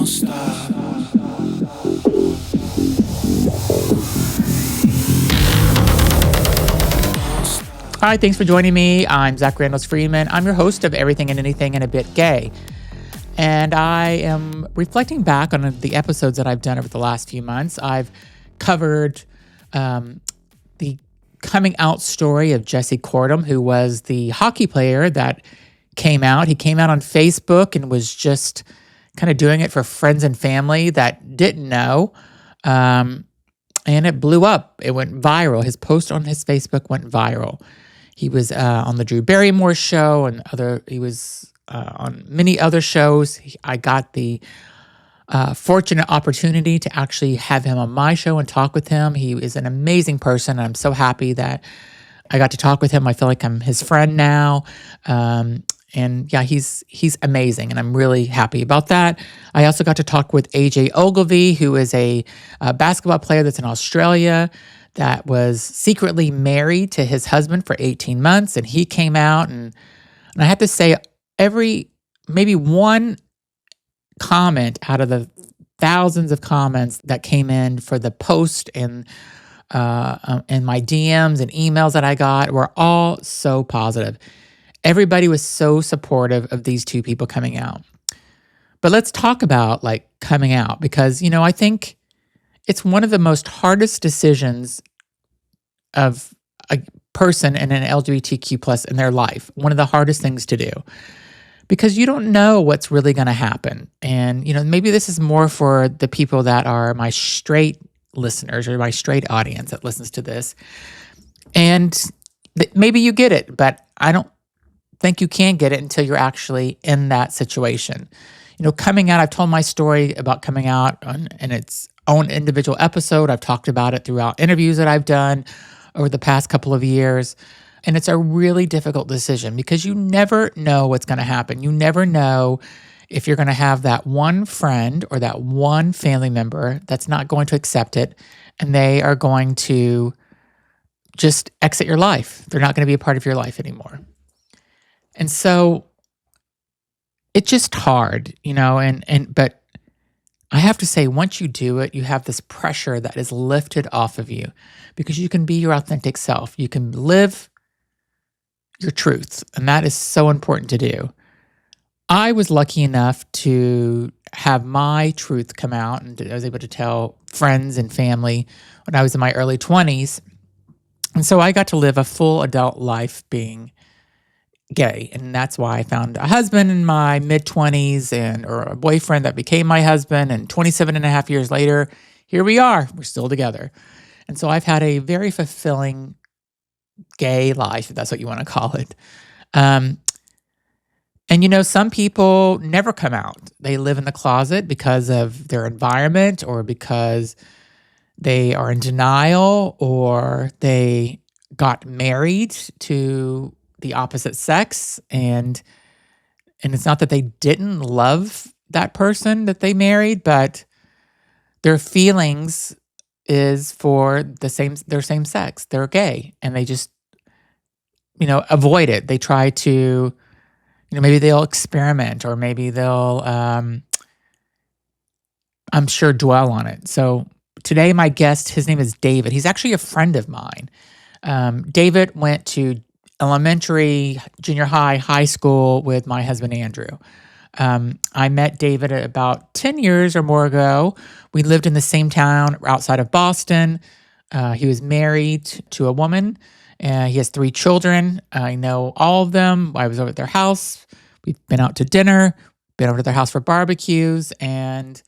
Hi, thanks for joining me. I'm Zach Randles-Friedman. I'm your host of Everything and Anything and a Bit Gay. And I am reflecting back on the episodes that I've done over the last few months. I've covered the coming out story of Jesse Cordham, who was the hockey player that came out. He came out on Facebook and was just kind of doing it for friends and family that didn't know. And it blew up. It went viral. His post on his Facebook went viral. He was on the Drew Barrymore show and he was on many other shows. I got the fortunate opportunity to actually have him on my show and talk with him. He is an amazing person. I'm so happy that I got to talk with him. I feel like I'm his friend now. And yeah, he's amazing, and I'm really happy about that. I also got to talk with AJ Ogilvy, who is a basketball player that's in Australia that was secretly married to his husband for 18 months, and he came out, and I have to say, maybe one comment out of the thousands of comments that came in for the post and my DMs and emails that I got were all so positive. Everybody was so supportive of these two people coming out. But let's talk about coming out, because, I think it's one of the most hardest decisions of a person in an LGBTQ plus in their life. One of the hardest things to do, because you don't know what's really going to happen. And, maybe this is more for the people that are my straight listeners or my straight audience that listens to this. And maybe you get it, but I don't think you can get it until you're actually in that situation. Coming out, I've told my story about coming out in its own individual episode. I've talked about it throughout interviews that I've done over the past couple of years. And it's a really difficult decision because you never know what's going to happen. You never know if you're going to have that one friend or that one family member that's not going to accept it, and they are going to just exit your life. They're not going to be a part of your life anymore. And so it's just hard, but I have to say, once you do it, you have this pressure that is lifted off of you because you can be your authentic self. You can live your truth, and that is so important to do. I was lucky enough to have my truth come out, and I was able to tell friends and family when I was in my early 20s. And so I got to live a full adult life being gay. And that's why I found a husband in my mid-20s or a boyfriend that became my husband. And 27 and a half years later, here we are. We're still together. And so I've had a very fulfilling gay life, if that's what you want to call it. And some people never come out. They live in the closet because of their environment or because they are in denial or they got married to the opposite sex, and it's not that they didn't love that person that they married, but their feelings is for their same sex. They're gay, and they just avoid it. They try to maybe they'll experiment, or maybe they'll I'm sure dwell on it. So today my guest, his name is David. He's actually a friend of mine. David went to elementary, junior high, high school with my husband, Andrew. I met David about 10 years or more ago. We lived in the same town outside of Boston. He was married to a woman. He has 3 children. I know all of them. I was over at their house. We've been out to dinner, been over to their house for barbecues. And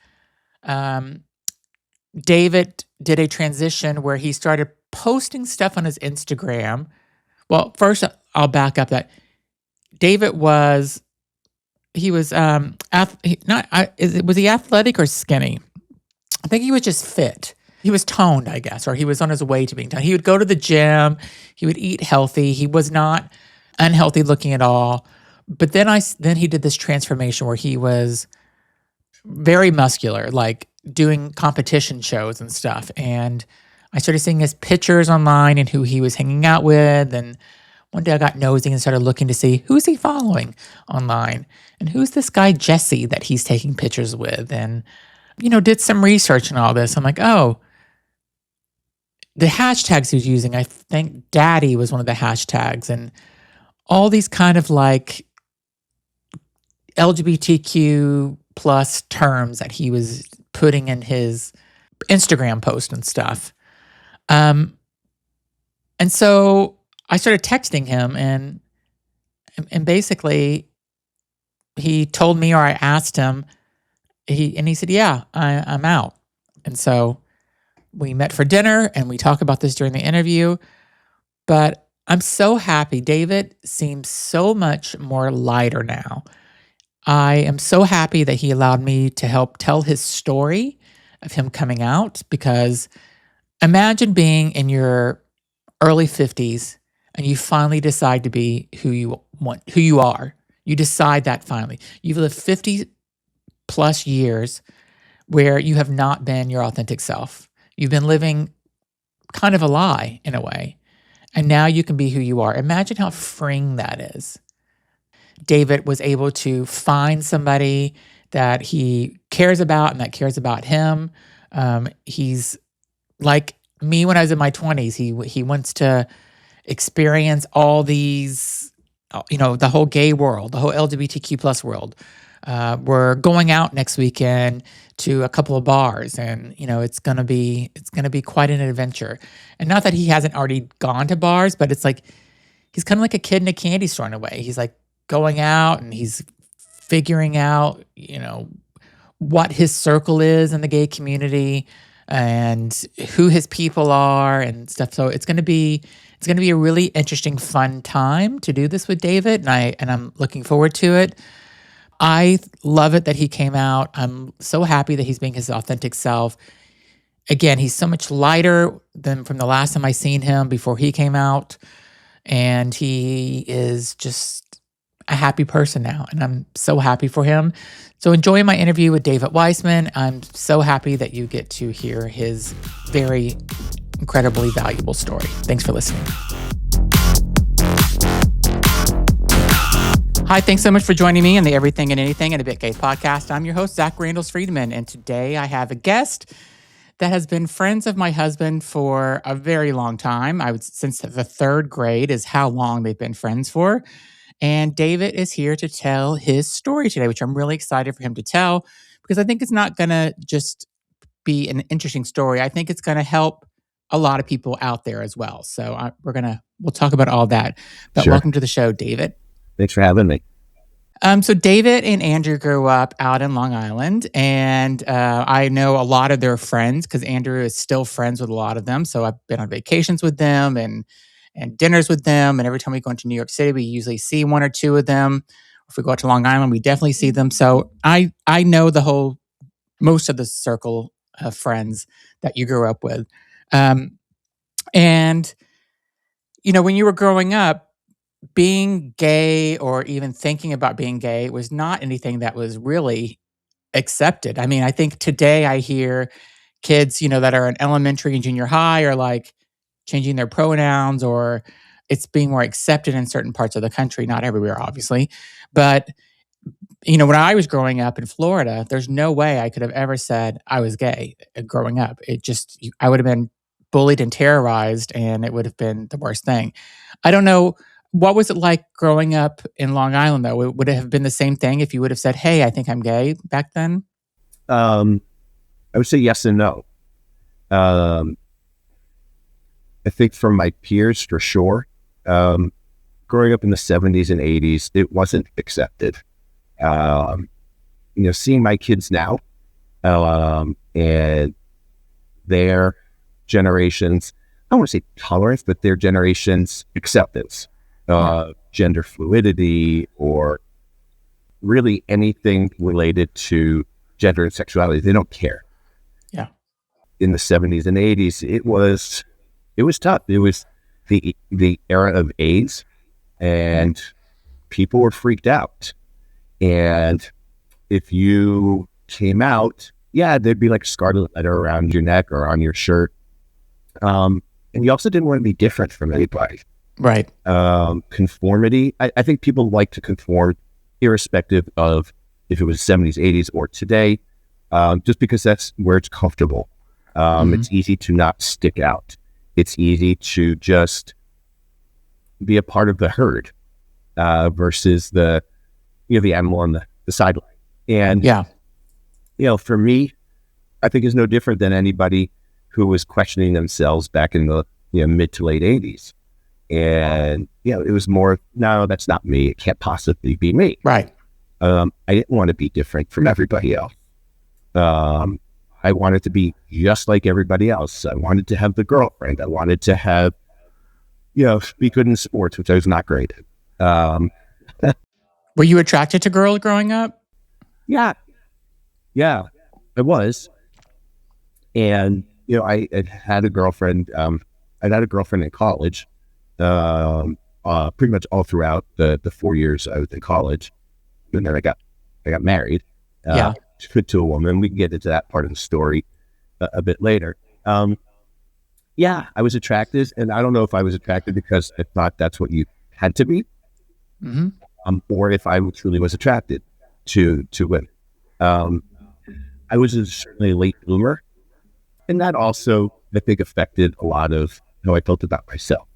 David did a transition where he started posting stuff on his Instagram. Well, first I'll back up that David was was he athletic or skinny? I think he was just fit. He was toned, I guess, or he was on his way to being toned. He would go to the gym. He would eat healthy. He was not unhealthy looking at all. But then he did this transformation where he was very muscular, like doing competition shows and stuff. And I started seeing his pictures online and who he was hanging out with and one day I got nosy and started looking to see who's he following online and who's this guy Jesse that he's taking pictures with, and did some research and all this. I'm like, oh, the hashtags he was using, I think daddy was one of the hashtags, and all these kind of like LGBTQ plus terms that he was putting in his Instagram post and stuff. And so I started texting him, and basically he told me, or I asked him, he said, yeah, I'm out. And so we met for dinner and we talked about this during the interview. But I'm so happy. David seems so much more lighter now. I am so happy that he allowed me to help tell his story of him coming out, because imagine being in your early 50s and you finally decide to be who you are. You decide that finally. You've lived 50 plus years where you have not been your authentic self. You've been living kind of a lie in a way. And now you can be who you are. Imagine how freeing that is. David was able to find somebody that he cares about and that cares about him. He's like me when I was in my 20s. He wants to experience all these, the whole gay world, the whole LGBTQ plus world. We're going out next weekend to a couple of bars, and it's gonna be quite an adventure. And not that he hasn't already gone to bars, but it's like he's kind of like a kid in a candy store in a way. He's like going out and he's figuring out, what his circle is in the gay community and who his people are and stuff. So it's gonna be a really interesting, fun time to do this with David, and I'm looking forward to it. I love it that he came out. I'm so happy that he's being his authentic self. Again, he's so much lighter than from the last time I seen him before he came out. And he is just a happy person now. And I'm so happy for him. So enjoying my interview with David Weisman. I'm so happy that you get to hear his very incredibly valuable story. Thanks for listening. Hi, thanks so much for joining me on the Everything and Anything and a Bit Gay podcast. I'm your host, Zach Randles-Friedman, and today I have a guest that has been friends of my husband for a very long time. Since the third grade is how long they've been friends for. And David is here to tell his story today, which I'm really excited for him to tell, because I think it's not going to just be an interesting story. I think it's going to help a lot of people out there as well. So we'll talk about all that. But Sure. Welcome to the show, David. Thanks for having me. So David and Andrew grew up out in Long Island, and I know a lot of their friends because Andrew is still friends with a lot of them. So I've been on vacations with them and dinners with them, and every time we go into New York City, we usually see one or two of them. If we go out to Long Island, we definitely see them. So I know most of the circle of friends that you grew up with, and when you were growing up, being gay or even thinking about being gay was not anything that was really accepted. I mean, I think today I hear kids, that are in elementary and junior high are like changing their pronouns, or it's being more accepted in certain parts of the country, not everywhere, obviously. But, when I was growing up in Florida, there's no way I could have ever said I was gay growing up. I would have been bullied and terrorized, and it would have been the worst thing. I don't know. What was it like growing up in Long Island, though? Would it have been the same thing if you would have said, hey, I think I'm gay back then? I would say yes and no. I think from my peers, for sure. Growing up in the 70s and 80s, it wasn't accepted. Seeing my kids now and their generations, I don't want to say tolerance, but their generation's acceptance. Gender fluidity, or really anything related to gender and sexuality. They don't care. Yeah. In the 70s and 80s, it was tough. It was the era of AIDS, and people were freaked out. And if you came out, there'd be like a scarlet letter around your neck or on your shirt. And you also didn't want to be different from anybody. Right. Conformity. I think people like to conform irrespective of if it was 70s, 80s, or today, just because that's where it's comfortable. It's easy to not stick out. It's easy to just be a part of the herd versus the animal on the sideline. And, for me, I think is no different than anybody who was questioning themselves back in the mid to late 80s. And, it was more, no, that's not me. It can't possibly be me. Right. I didn't want to be different from everybody else. I wanted to be just like everybody else. I wanted to have the girlfriend. I wanted to have, be good in sports, which I was not great at. Were you attracted to girls growing up? Yeah, I was. And, I had a girlfriend. I had a girlfriend in college, pretty much all throughout the 4 years I was in college. And then I got married to a woman. We can get into that part of the story a bit later. I was attracted, and I don't know if I was attracted because I thought that's what you had to be, or if I truly was attracted to women. I was certainly a late bloomer, and that also, I think, affected a lot of how I felt about myself,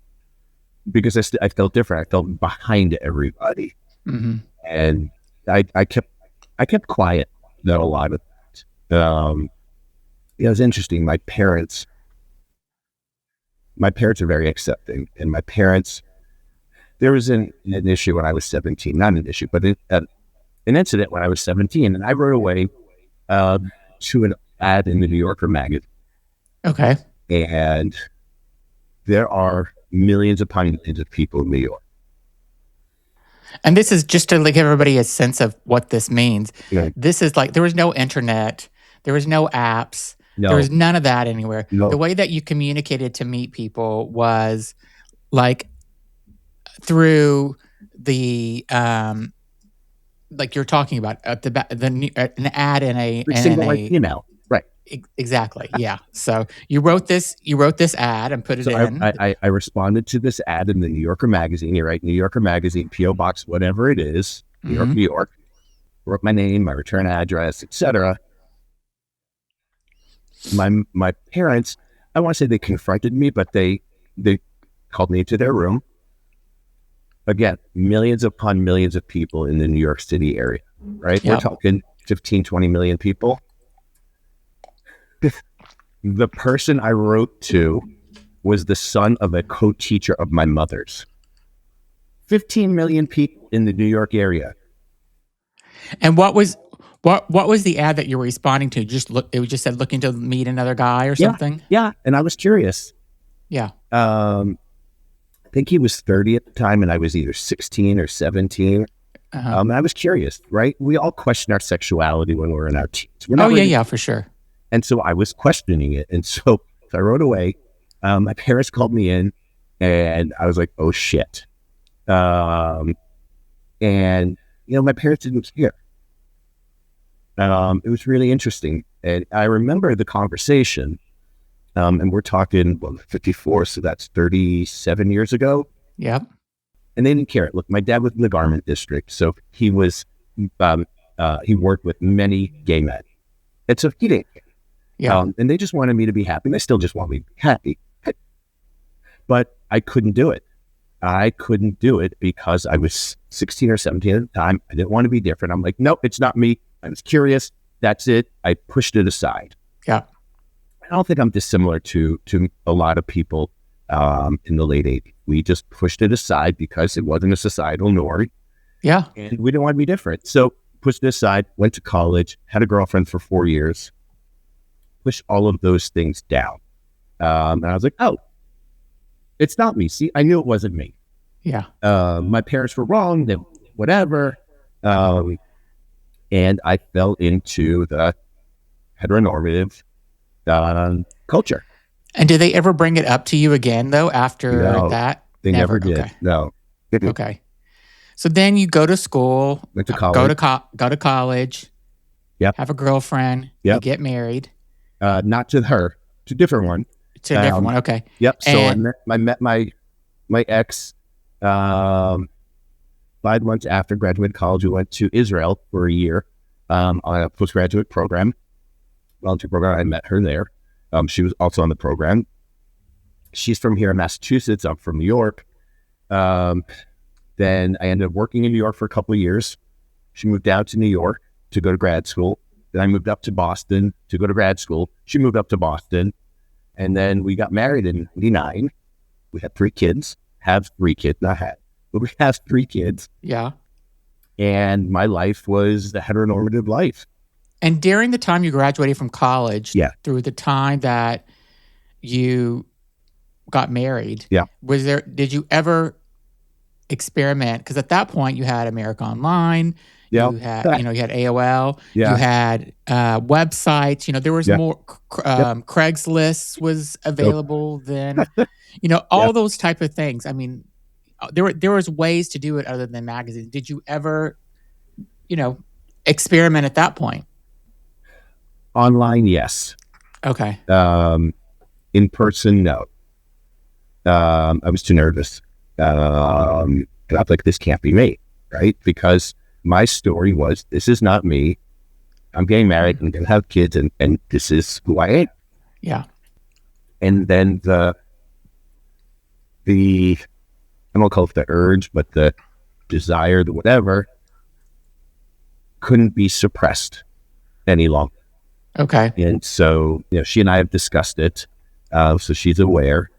because I felt different. I felt behind everybody, and I kept quiet about a lot of that. It was interesting. My parents are very accepting, and my parents, there was an issue when I was 17, not an issue, but an incident when I was 17, and I wrote away to an ad in the New Yorker magazine. Okay. And there are millions upon millions of people in New York. And this is just to give everybody a sense of what this means. Yeah. This is like, there was no internet, there was no apps, there was none of that anywhere. No. The way that you communicated to meet people was like through the like you're talking about at an ad in a email, right? Exactly. Yeah. So you wrote this ad and put it in. I responded to this ad in the New Yorker magazine. You write New Yorker magazine, PO Box, whatever it is, New York, New York. Wrote my name, my return address, etc. My parents, I want to say they confronted me, but they called me into their room. Again, millions upon millions of people in the New York City area, right? Yep. We're talking 15, 20 million people. The person I wrote to was the son of a co-teacher of my mother's. 15 million people in the New York area. And what was the ad that you were responding to? It just said looking to meet another guy or something? Yeah. And I was curious. Yeah. I think he was 30 at the time, and I was either 16 or 17. And I was curious, right? We all question our sexuality when we're in our teens. Yeah, for sure. And so I was questioning it. And so I wrote away. My parents called me in, and I was like, oh, shit. And, my parents didn't care. It was really interesting. And I remember the conversation, and we're talking, 54, so that's 37 years ago. Yep. And they didn't care. Look, my dad was in the garment district, so he was, he worked with many gay men. And so he didn't care. Yeah. And they just wanted me to be happy. And they still just want me to be happy. But I couldn't do it. I couldn't do it because I was 16 or 17 at the time. I didn't want to be different. I'm like, nope, it's not me. I was curious. That's it. I pushed it aside. Yeah. I don't think I'm dissimilar to a lot of people in the late 80s. We just pushed it aside because it wasn't a societal norm. Yeah. And we didn't want to be different. So pushed it aside, went to college, had a girlfriend for 4 years, pushed all of those things down. And I was like, oh, it's not me. See, I knew it wasn't me. Yeah. My parents were wrong, then whatever. And I fell into the heteronormative culture. And did they ever bring it up to you again, though, after that? They never did. Okay. No. Okay. So then you go to school. Went to college. Go to college. Yep. Have a girlfriend. Yep. You get married. Not to her. To a different one. To a different one. Okay. Yep. So I met my my ex, 5 months after graduating college, we went to Israel for a year on a postgraduate program, volunteer program. I met her there. She was also on the program. She's from here in Massachusetts. I'm from New York. Then I ended up working in New York for a couple of years. She moved down to New York to go to grad school. Then I moved up to Boston to go to grad school. She moved up to Boston. And then we got married in 1999. We had 3 kids. Have 3 kids, not had, but we have 3 kids. Yeah. And my life was the heteronormative life. And during the time you graduated from college, Yeah. through the time that you got married, Yeah. did you ever experiment? Because at that point you had America Online, Yeah. you had, you had AOL, Yeah. you had websites, there was Yeah. more, Craigslist was available then, all those type of things. I mean, there was ways to do it other than magazines. Did you ever, experiment at that point? Online, yes. Okay. In person, no. I was too nervous. And I was like, this can't be me, right? Because my story was, this is not me. I'm getting married and going to have kids, and this is who I am. Yeah. And then the I don't call it the urge, but the desire, the whatever, couldn't be suppressed any longer. Okay. And so, she and I have discussed it. So she's aware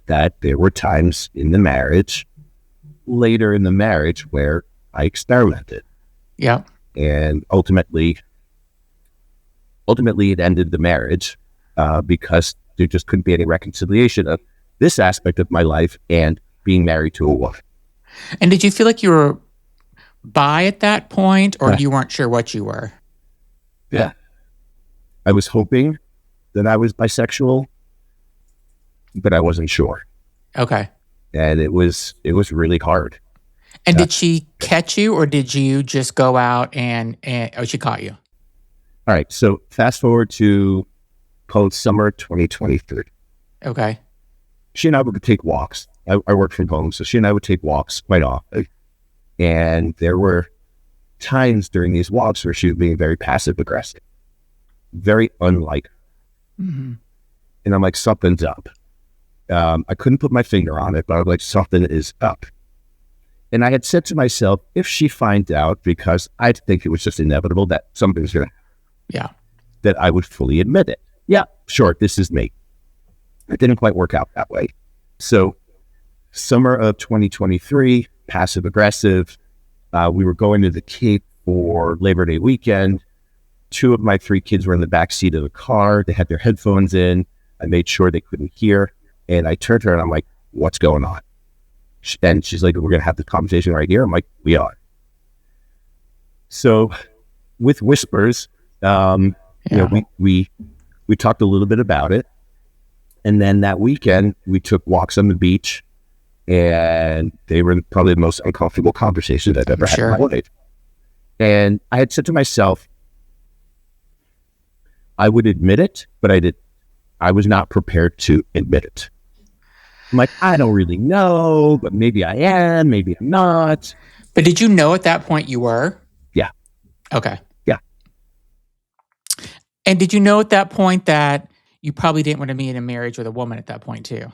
that there were times in the marriage, later in the marriage, where I experimented. Yeah. And ultimately it ended the marriage because there just couldn't be any reconciliation of this aspect of my life and being married to a woman. And did you feel like you were bi at that point, or you weren't sure what you were? Yeah. I was hoping that I was bisexual, but I wasn't sure. Okay. And it was really hard. And did she catch you, or did you just go out and she caught you? All right. So fast forward to summer 2023. Okay. She and I would take walks. I worked from home, so she and I would take walks quite often. And there were times during these walks where she was being very passive aggressive, very unlike her. Mm-hmm. And I'm like, something's up. I couldn't put my finger on it, but I was like, something is up. And I had said to myself, if she finds out, because I think it was just inevitable that something was going to happen, that I would fully admit it. Yeah, sure, this is me. It didn't quite work out that way. So summer of 2023, passive aggressive. We were going to the Cape for Labor Day weekend. 2 of my 3 kids were in the back seat of the car. They had their headphones in. I made sure they couldn't hear. And I turned to her and I'm like, what's going on? And she's like, we're going to have the conversation right here. I'm like, we are. So with whispers, we talked a little bit about it. And then that weekend, we took walks on the beach, and they were probably the most uncomfortable conversations I've ever had in my life. And I had said to myself, I would admit it, but I was not prepared to admit it. I'm like, I don't really know, but maybe I am, maybe I'm not. But did you know at that point you were? Yeah. Okay. Yeah. And did you know at that point that you probably didn't want to be in a marriage with a woman at that point too?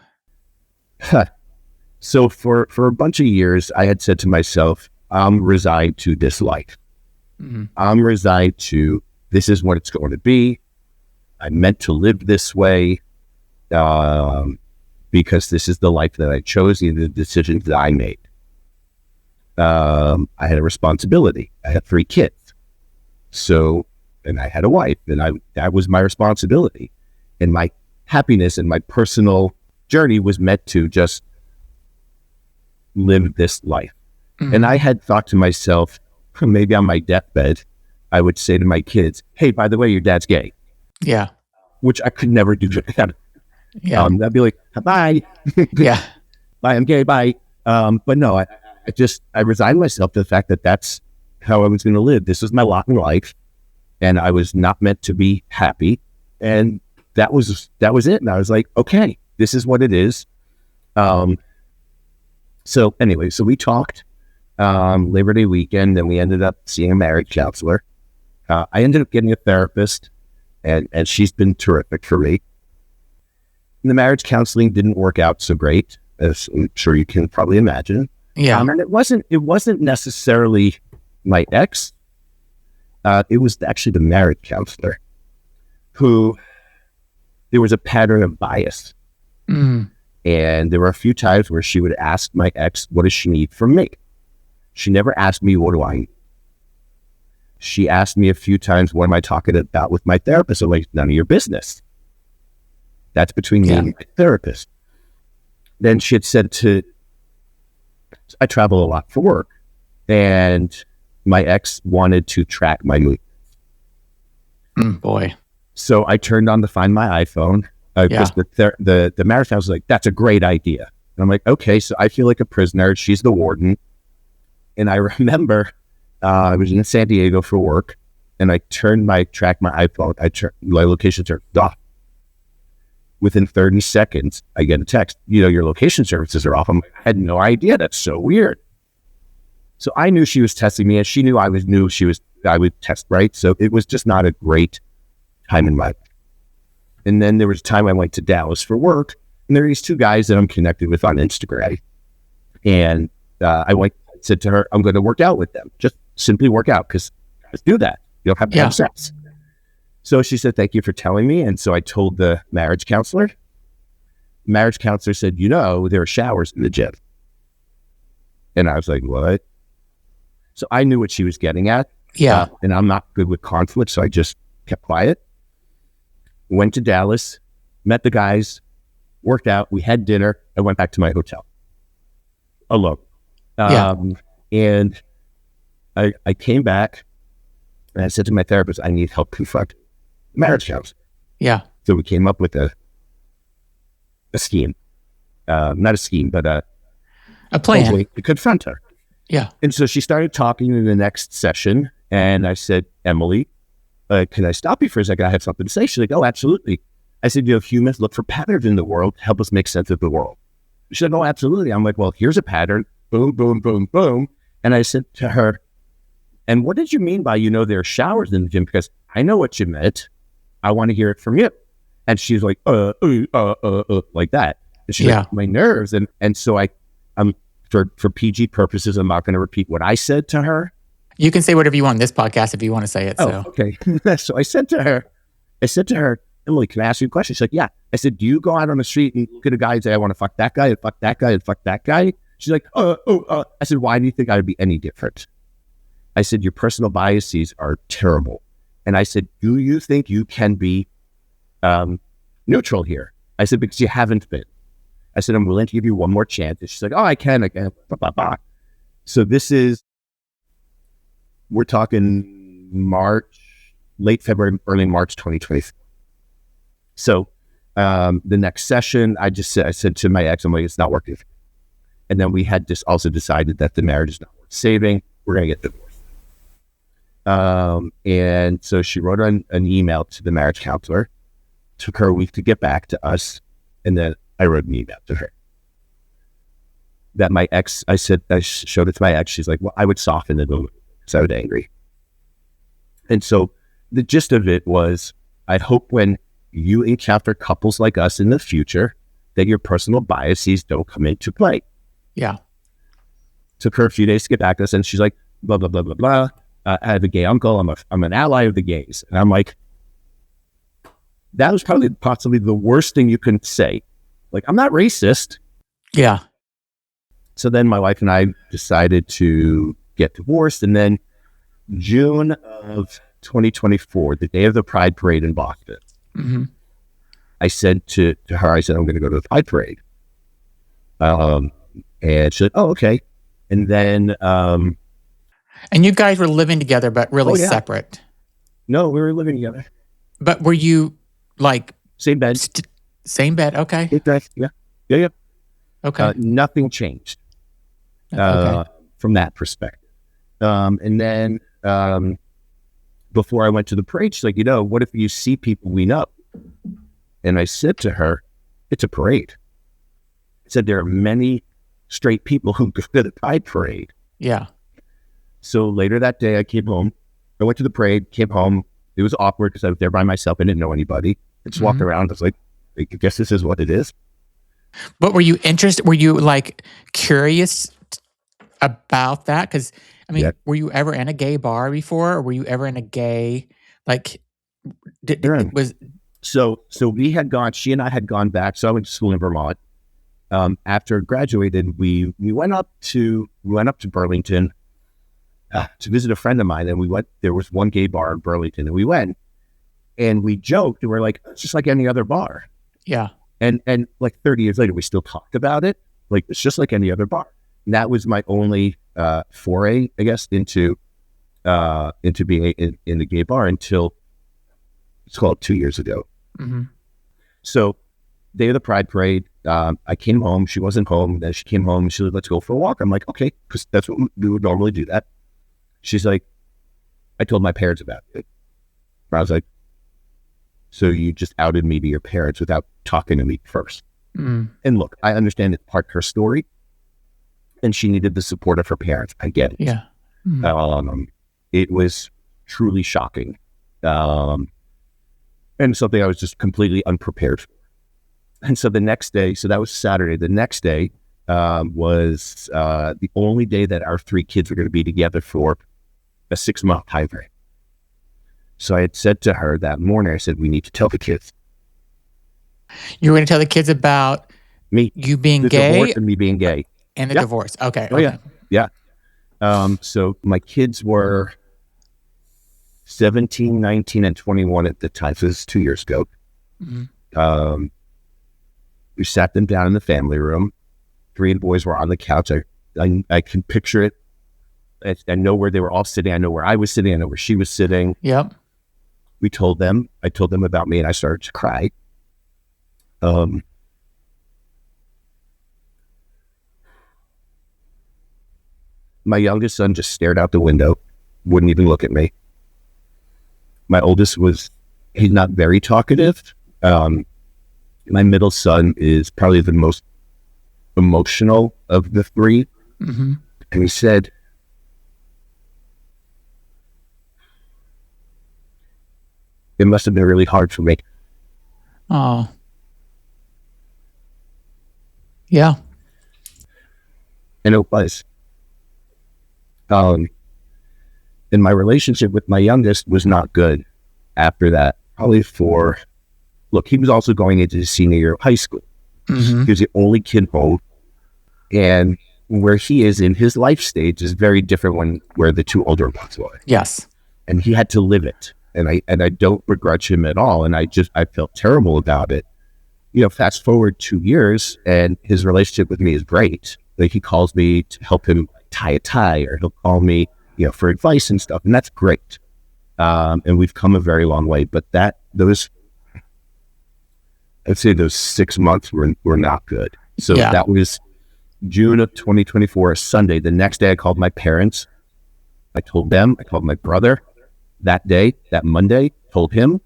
So for a bunch of years, I had said to myself, I'm resigned to this life. Mm-hmm. I'm resigned to, this is what it's going to be. I'm meant to live this way because this is the life that I chose and the decisions that I made. I had a responsibility. I had 3 kids. So, and I had a wife, and that was my responsibility. And my happiness and my personal journey was meant to just live this life. Mm-hmm. And I had thought to myself, maybe on my deathbed, I would say to my kids, hey, by the way, your dad's gay. Yeah. Which I could never do. Yeah. I'd be like, bye. Yeah. Bye, I'm gay, bye. But no, I resigned myself to the fact that that's how I was going to live. This was my lot in life, and I was not meant to be happy. And that was it. And I was like, okay, this is what it is. So anyway, so we talked Labor Day weekend, and we ended up seeing a marriage counselor. I ended up getting a therapist, and she's been terrific for me. And the marriage counseling didn't work out so great, as I'm sure you can probably imagine. Yeah. And it wasn't necessarily my ex. It was actually the marriage counselor who there was a pattern of bias. Mm. And there were a few times where she would ask my ex, what does she need from me? She never asked me, what do I need? She asked me a few times, what am I talking about with my therapist? I'm like, none of your business. That's between me and my therapist. Then she had said I travel a lot for work, and my ex wanted to track my movements. Boy. So I turned on to Find My iPhone, because the marriage counselor was like, that's a great idea. And I'm like, okay, so I feel like a prisoner. She's the warden. And I remember I was in San Diego for work, and I tracked my iPhone. My location turned off. Within 30 seconds, I get a text, your location services are off. I'm like, I had no idea. That's so weird. So I knew she was testing me, and she knew I would test right. So it was just not a great time in my life. And then there was a time I went to Dallas for work, and there are these two guys that I'm connected with on Instagram. And I said to her, I'm going to work out with them. Just simply work out, because guys do that. You don't have to have sex. So she said, thank you for telling me. And so I told the marriage counselor. The marriage counselor said, there are showers in the gym. And I was like, what? So I knew what she was getting at. Yeah. And I'm not good with conflict, so I just kept quiet. Went to Dallas, met the guys, worked out. We had dinner. I went back to my hotel alone. And I came back, and I said to my therapist, I need help confronting marriage counselor. Yeah. So we came up with a scheme, not a scheme, but a plan way to confront her. Yeah. And so she started talking in the next session, and I said, Emily, can I stop you for a second? I have something to say. She's like, oh, absolutely. I said, humans look for patterns in the world to help us make sense of the world. She said, oh, absolutely. I'm like, well, here's a pattern. Boom, boom, boom, boom. And I said to her, and what did you mean by, there are showers in the gym? Because I know what you meant. I want to hear it from you. And she's like, like that. And she's like, my nerves. And so I'm for PG purposes, I'm not going to repeat what I said to her. You can say whatever you want in this podcast if you want to say it. Oh, okay. So I said to her, Emily, can I ask you a question? She's like, yeah. I said, do you go out on the street and look at a guy and say, I want to fuck that guy and fuck that guy and fuck that guy? She's like, I said, why do you think I would be any different? I said, your personal biases are terrible. And I said, do you think you can be neutral here? I said, because you haven't been. I said, I'm willing to give you one more chance. And she's like, oh, I can. Blah, blah, blah. So we're talking late February, early March 2023. So the next session, I said to my ex, I'm like, it's not working. And then we had just also decided that the marriage is not worth saving. We're going to get divorced. And so she wrote an email to the marriage counselor. Took her a week to get back to us. And then I wrote an email to her. That my ex, I showed it to my ex. She's like, well, I would soften it a little because I was angry. And so the gist of it was, I hope when you encounter couples like us in the future, that your personal biases don't come into play. Yeah. Took her a few days to get back to us, and she's like, blah, blah, blah, blah, blah. I have a gay uncle. I'm an ally of the gays. And I'm like, that was probably possibly the worst thing you can say. Like, I'm not racist. Yeah. So then my wife and I decided to get divorced. And then June of 2024, the day of the Pride Parade in Boston, I said to her, I'm going to go to the Pride Parade. And she's like, oh, okay. And then... and you guys were living together, but really separate. No, we were living together. But were you like... Same bed. Same bed, okay. Yeah. Okay. Nothing changed from that perspective. And then before I went to the parade, she's like, what if you see people we know? And I said to her, it's a parade. I said, there are many straight people who go to the Pride Parade. Yeah. So later that day, I came home. I went to the parade, came home. It was awkward because I was there by myself. I didn't know anybody. I just walked around. I was like, I guess this is what it is. But were you interested? Were you like curious about that? Because I mean, Yeah. were you ever in a gay bar before, or were you ever in a gay like? Sure. It was So we had gone. She and I had gone back. So I went to school in Vermont. After I graduated, we went up to Burlington to visit a friend of mine, and we went. There was one gay bar in Burlington, and we went, and we joked, and we're like, it's just like any other bar. yeah. And like 30 years later, we still talked about it. Like, it's just like any other bar. And that was my only foray, I guess, into being in the gay bar until it's called 2 years ago. Mm-hmm. So day of the Pride Parade, I came home. She wasn't home. Then she came home. She said, let's go for a walk. I'm like, okay, because that's what we would normally do that. She's like, I told my parents about it. I was like, so you just outed me to your parents without talking to me first. Mm. And look, I understand it's part of her story, and she needed the support of her parents. I get it. Yeah. Mm. It was truly shocking, and something I was just completely unprepared for. And so the next day, so that was Saturday. The next day was the only day that our three kids were going to be together for a 6-month time frame. So I had said to her that morning, I said, we need to tell the kids. You were going to tell the kids about Me, you being the gay divorce and me being gay. and the Yeah. divorce. Okay. Oh, okay. yeah. So my kids were 17, 19, and 21 at the time. So this is 2 years ago. Mm-hmm. We sat them down in the family room. 3 of the boys were on the couch. I can picture it. I know where they were all sitting. I know where I was sitting. I know where she was sitting. Yep. I told them about me, and I started to cry. My youngest son just stared out the window, wouldn't even look at me. My oldest he's not very talkative. My middle son is probably the most emotional of the 3. Mm-hmm. And he said, it must have been really hard for me. Oh. Yeah. And it was. And my relationship with my youngest was not good after that. Probably look, he was also going into his senior year of high school. Mm-hmm. He was the only kid home. And where he is in his life stage is very different where the 2 older ones were. Yes. And he had to live it. And I don't begrudge him at all. And I felt terrible about it. You know, fast forward 2 years and his relationship with me is great. Like, he calls me to help him tie a tie, or he'll call me, for advice and stuff. And that's great. And we've come a very long way, but I'd say those 6 months were not good. So That was June of 2024, a Sunday. The next day I called my parents. I told them, I called my brother that day, that Monday, told him.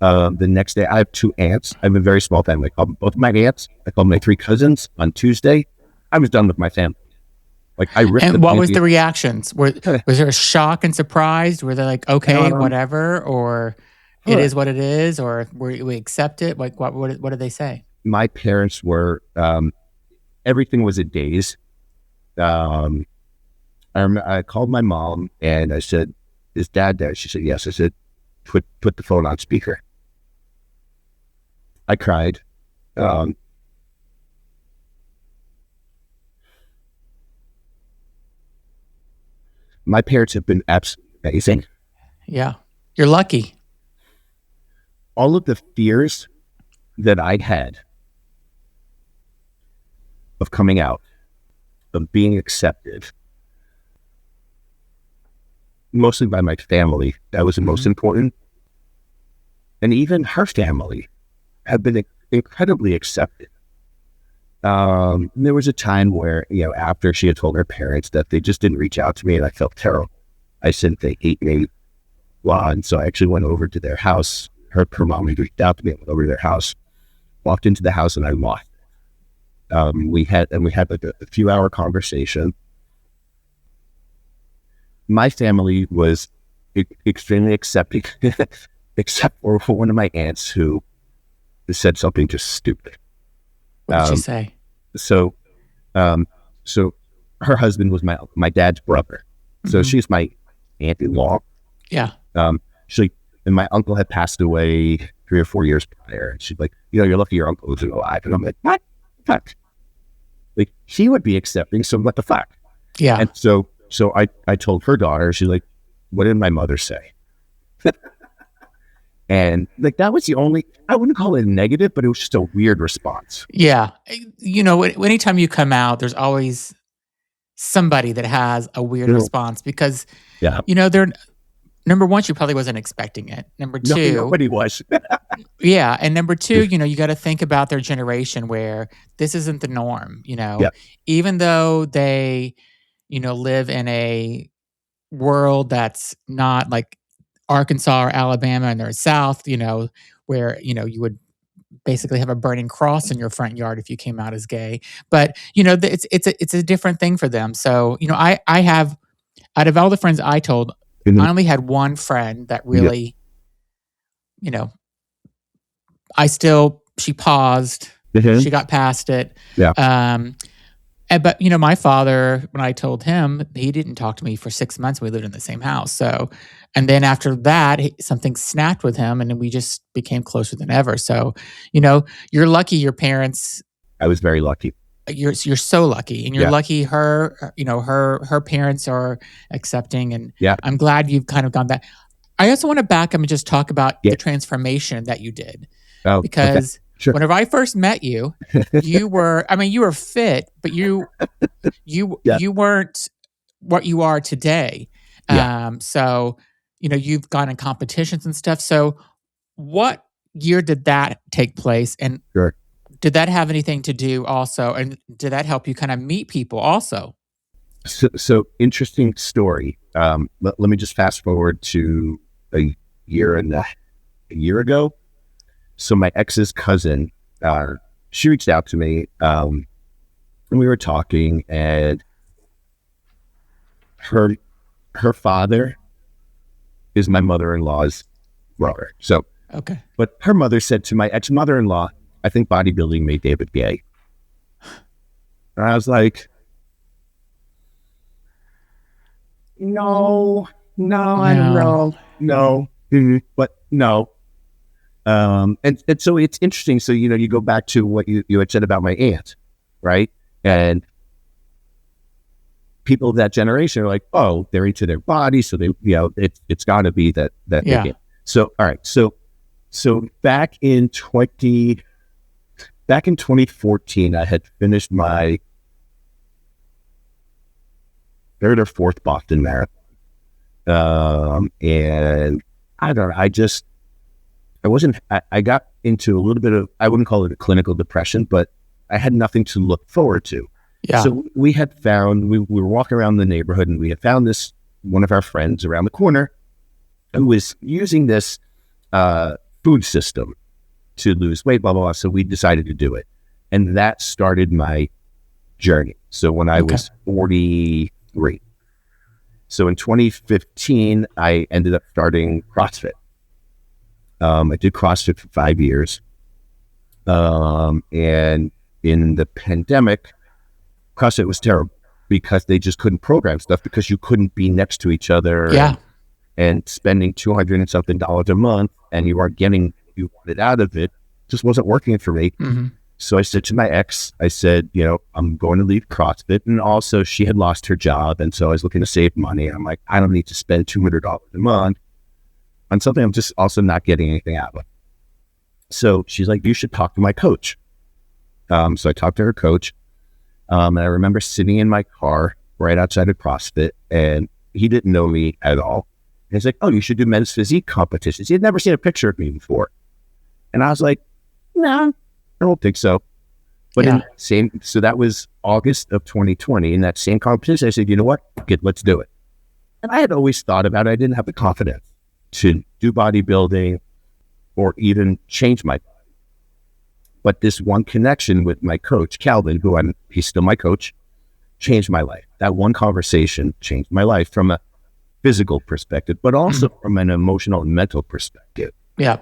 The next day I have 2 aunts. I have a very small family. I called both my aunts. I called my 3 cousins. On Tuesday, I was done with my family. Like, I ripped. And what was the reactions? Was there a shock and surprise? Were they like, okay, whatever, or it is what it is, or we accept it? Like, what did they say? My parents were, everything was a daze. I called my mom and I said, "Is Dad there?" She said, "Yes." I said, "Put the phone on speaker." I cried. My parents have been absolutely amazing. Yeah. You're lucky. All of the fears that I had of coming out, of being accepted, mostly by my family, that was the most important. And even her family have been incredibly accepted. There was a time where, after she had told her parents that they just didn't reach out to me, and I felt terrible. I said they hate me. Well, and so I actually went over to their house. Her mom had reached out to me. I went over to their house, walked into the house, and I lost it. We had like a few hour conversation. My family was extremely accepting, except for one of my aunts who said something just stupid. What did she say? So, um, so her husband was my dad's brother. So Mm-hmm. she's my aunt-in-law. Yeah. She and my uncle had passed away 3 or 4 years prior. And she's like, you're lucky your uncle was alive. And I'm like, what? Fuck. Like, he would be accepting. So what the fuck? Yeah. And so I told her daughter, she's like, what did my mother say? And like, that was the only, I wouldn't call it negative, but it was just a weird response. Yeah. Anytime you come out, there's always somebody that has a weird response because, Yeah. they're, number one, she probably wasn't expecting it. Number No, two, nobody was. yeah. And number two, you got to think about their generation where this isn't the norm, Yeah. even though they, live in a world that's not like Arkansas or Alabama and they're South, where, you would basically have a burning cross in your front yard if you came out as gay. But, it's a different thing for them. So, I have, out of all the friends I told, Mhm. I only had one friend that Yeah. really, you know, she paused, Mhm. she got past it. Yeah. But my father, when I told him, he didn't talk to me for 6 months. We lived in the same house. So, and then after that, something snapped with him, and then we just became closer than ever. So, you're lucky. Your parents, I was very lucky. you're so lucky, and you're Yeah. lucky. Her parents are accepting, and Yeah. I'm glad you've kind of gone that. I also want to back up and just talk about Yeah. the transformation that you did. Oh, Because okay. Sure. whenever I first met you, you were fit, but you Yeah. weren't what you are today. Yeah. So, you've gone in competitions and stuff. So what year did that take place? And Sure. did that have anything to do also? And did that help you kind of meet people also? So interesting story. Let me just fast forward to a year ago. So my ex's cousin, she reached out to me, and we were talking, and her father is my mother-in-law's brother. So, Okay. but her mother said to my ex-mother-in-law, I think bodybuilding made David gay. And I was like, no, I don't know. No, but no. And so it's interesting. So, you go back to what you had said about my aunt, right? And people of that generation are like, oh, they're into their body. So they, it's gotta be that they Yeah. get. So, all right. So back in 2014, I had finished my third or fourth Boston Marathon. And I don't know, I got into a little bit of, I wouldn't call it a clinical depression, but I had nothing to look forward to. Yeah. So we were walking around the neighborhood, and we had found one of our friends around the corner who was using this food system to lose weight, blah, blah, blah. So we decided to do it. And that started my journey. So when I was 43. So in 2015, I ended up starting CrossFit. I did CrossFit for 5 years. And in the pandemic, CrossFit was terrible because they just couldn't program stuff because you couldn't be next to each other. Yeah. And spending $200 and something a month, and you weren't getting what you wanted out of it, just wasn't working for me. Mm-hmm. So I said to my ex, I said, I'm going to leave CrossFit. And also she had lost her job. And so I was looking to save money. I'm like, I don't need to spend $200 a month on something I'm just also not getting anything out of. So she's like, you should talk to my coach. So I talked to her coach. And I remember sitting in my car right outside of CrossFit, and he didn't know me at all. And he's like, oh, you should do men's physique competitions. He had never seen a picture of me before. And I was like, no, I don't think so. But so that was August of 2020. In that same competition, I said, you know what? Let's do it. And I had always thought about it. I didn't have the confidence to do bodybuilding or even change my body. But this one connection with my coach, Calvin, he's still my coach, changed my life. That one conversation changed my life from a physical perspective, but also from an emotional and mental perspective. Yeah.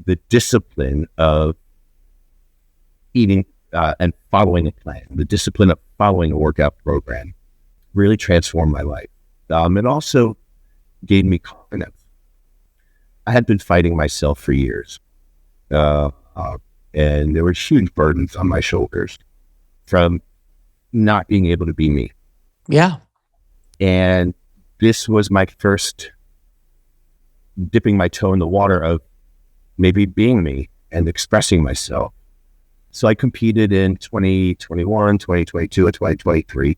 The discipline of eating and following a plan, the discipline of following a workout program really transformed my life. It also gave me confidence. I had been fighting myself for years. And there were huge burdens on my shoulders from not being able to be me. Yeah. And this was my first dipping my toe in the water of maybe being me and expressing myself. So I competed in 2021, 2022, and 2023.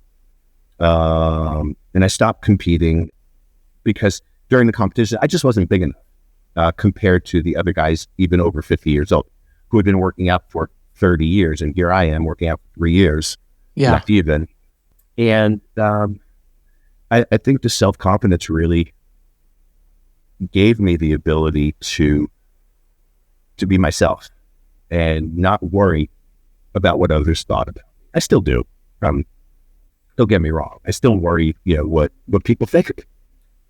And I stopped competing because during the competition, I just wasn't big enough compared to the other guys, even over 50 years old, who had been working out for 30 years. And here I am working out for 3 years, not even. And I think the self-confidence really gave me the ability to be myself and not worry about what others thought about me. I still do. Don't get me wrong. I still worry, what people think.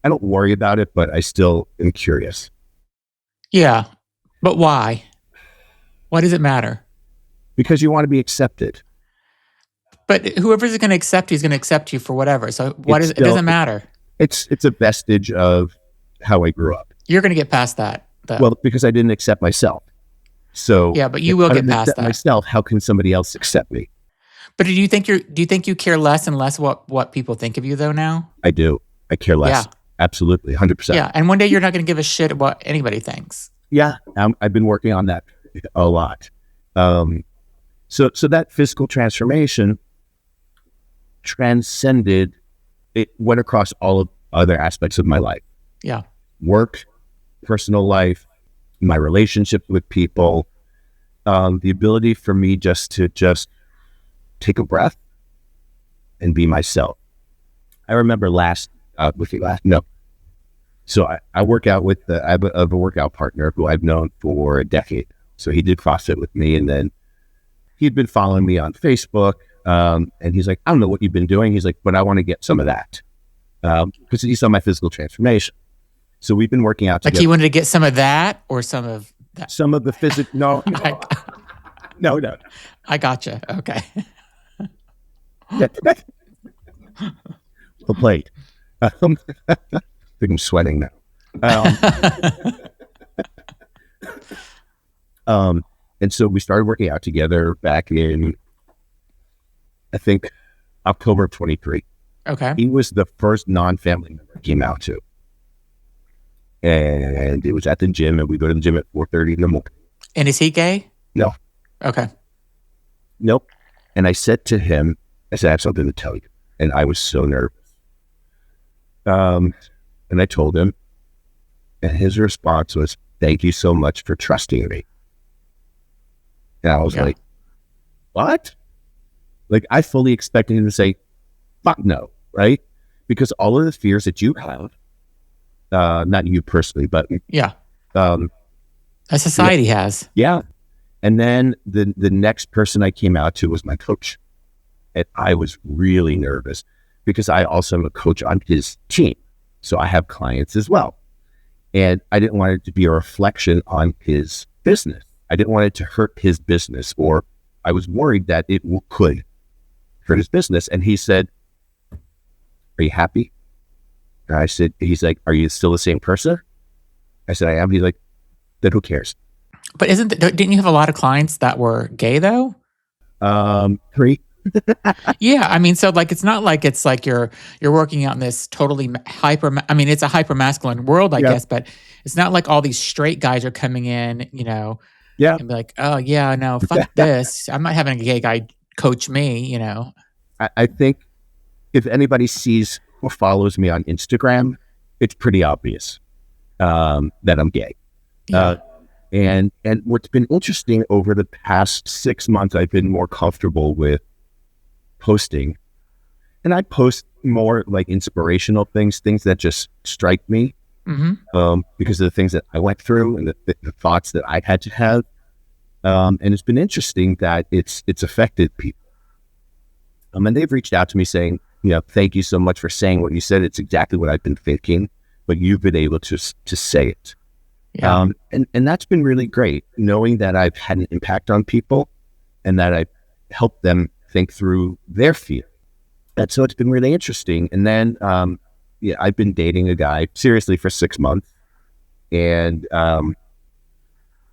I don't worry about it, but I still am curious. Yeah. But why? Why does it matter? Because you want to be accepted. But whoever's going to accept you is going to accept you for whatever. So it doesn't matter. It's a vestige of how I grew up. You're going to get past that, though. Well, because I didn't accept myself. So yeah, but you will get past that. Myself, how can somebody else accept me? But do you think you care less and less what people think of you though now? I do. I care less. Yeah. Absolutely, 100%. Yeah, and one day you're not going to give a shit what anybody thinks. Yeah, I've been working on that a lot. So that physical transformation transcended. It went across all of other aspects of my life. Yeah, work, personal life, my relationship with people, the ability for me just to take a breath and be myself. I remember So I work out with I have a workout partner who I've known for a decade. So he did CrossFit with me, and then he'd been following me on Facebook. And he's like, I don't know what you've been doing. He's like, but I want to get some of that because he saw my physical transformation. So we've been working out together. Like he wanted to get some of that or some of that? Some of the physical. No. No. I gotcha. Okay. Well played. I think I'm sweating now. And so we started working out together back in, I think, October of 23. Okay. He was the first non-family member I came out to. And it was at the gym, and we go to the gym at 4:30 in the morning. And is he gay? No. Okay. Nope. And I said to him, I have something to tell you. And I was so nervous. And I told him, and his response was, thank you so much for trusting me. And I was like, what? Like, I fully expected him to say, fuck no, right? Because all of the fears that you have, not you personally, but a society has. Yeah. And then the next person I came out to was my coach. And I was really nervous because I also am a coach on his team. So I have clients as well. And I didn't want it to be a reflection on his business. I didn't want it to hurt his business, or I was worried that it could hurt his business. And he said, are you happy? And I said, he's like, are you still the same person? I said, I am. He's like, then who cares? But didn't you have a lot of clients that were gay though? 3. Yeah, I mean, so like it's not like it's like you're working out in this totally it's a hyper masculine world, I guess, but it's not like all these straight guys are coming in, and be like, oh yeah, no, fuck this. I'm not having a gay guy coach me, I think if anybody sees or follows me on Instagram, it's pretty obvious that I'm gay. Yeah. And what's been interesting over the past 6 months, I've been more comfortable with posting, and I post more like inspirational things that just strike me, because of the things that I went through and the thoughts that I had to have. And it's been interesting that it's affected people. And they've reached out to me saying, thank you so much for saying what you said. It's exactly what I've been thinking, but you've been able to say it. Yeah. And that's been really great, knowing that I've had an impact on people and that I've helped them think through their fear. And so it's been really interesting. And then, I've been dating a guy seriously for 6 months, and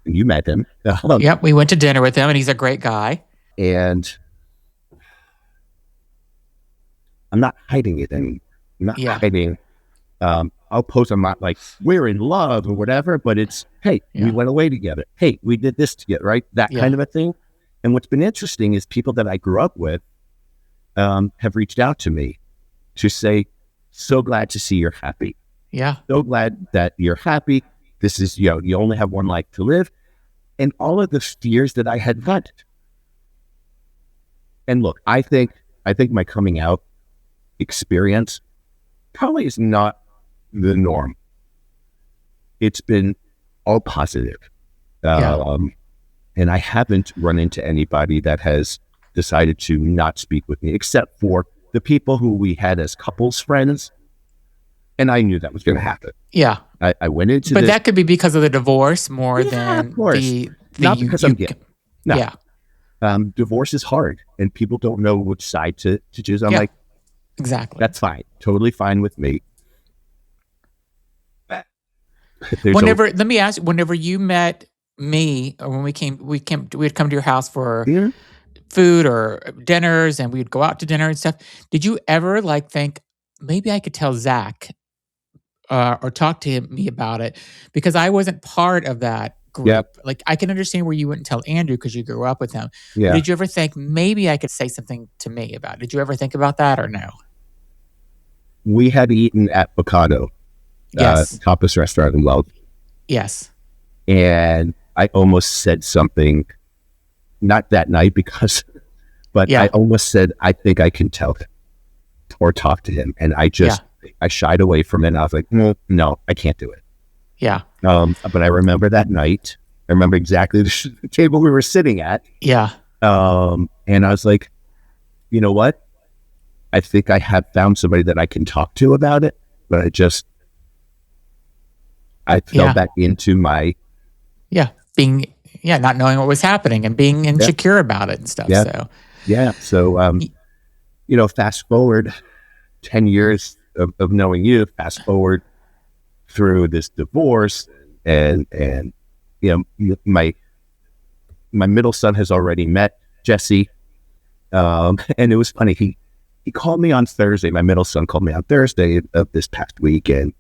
you met him. Yep. We went to dinner with him, and he's a great guy. And I'm not hiding it anymore. I'm not hiding. I'll post, I'm not like, we're in love or whatever, but it's, hey, we went away together. Hey, we did this together, right? That kind of a thing. And what's been interesting is people that I grew up with have reached out to me to say, so glad to see you're happy. Yeah. So glad that you're happy. This is, you only have one life to live. And all of the fears that I had had. And look, I think my coming out experience probably is not the norm. It's been all positive. And I haven't run into anybody that has decided to not speak with me, except for the people who we had as couples friends. And I knew that was going to happen. Yeah. I went into But that could be because of the divorce more than the not because I'm gay. No. Yeah. Divorce is hard and people don't know which side to choose. I'm like, exactly. That's fine. Totally fine with me. Let me ask you, whenever you met me, or when we'd come to your house for food or dinners, and we'd go out to dinner and stuff. Did you ever think, maybe I could tell Zach or talk to me about it? Because I wasn't part of that group. Yep. Like, I can understand where you wouldn't tell Andrew because you grew up with him. Yeah. But did you ever think, maybe I could say something to me about it? Did you ever think about that or no? We had eaten at Bocado. Yes. Tapas restaurant in Wells. Yes. And I almost said something, not that night but I almost said, I think I can tell him or talk to him. And I shied away from it. And I was like, no, I can't do it. Yeah. But I remember that night. I remember exactly the table we were sitting at. Yeah. And I was like, you know what? I think I have found somebody that I can talk to about it, but I fell back into my... not knowing what was happening and being insecure about it and stuff. So fast forward 10 years of knowing you, fast forward through this divorce, and my middle son has already met Jesse. And it was funny. He called me on Thursday. My middle son called me on Thursday of this past week, and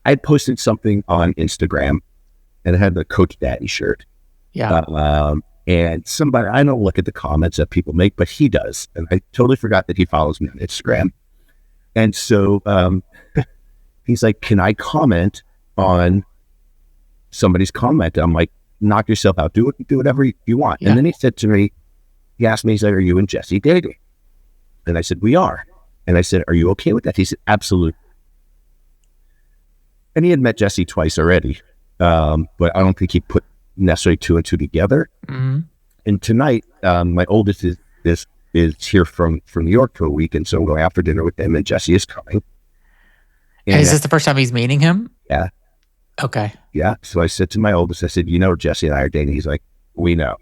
I had posted something on Instagram, and it had the Coach Daddy shirt. Yeah. And somebody, I don't look at the comments that people make, but he does. And I totally forgot that he follows me on Instagram. And so he's like, can I comment on somebody's comment? I'm like, knock yourself out. Do whatever you want. Yeah. And then he said to me, he asked me, he's like, are you and Jesse dating? And I said, we are. And I said, are you okay with that? He said, absolutely. And he had met Jesse twice already. But I don't think he put necessarily two and two together. Mm-hmm. And tonight, my oldest is here from New York for a week. And so I'm going out for dinner with him, and Jesse is coming. And is this the first time he's meeting him? Yeah. Okay. Yeah. So I said to my oldest, I said, Jesse and I are dating. He's like, we know.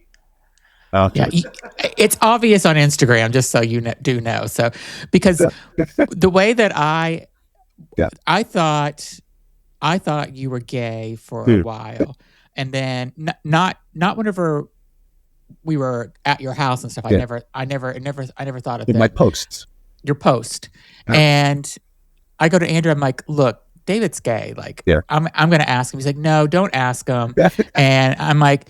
It's obvious on Instagram, just so you do know. So, because the way that I thought you were gay for a while, and then not whenever we were at your house and stuff. I never thought of my posts. Your post, and I go to Andrew. I'm like, look, David's gay. Like, I'm going to ask him. He's like, no, don't ask him. And I'm like,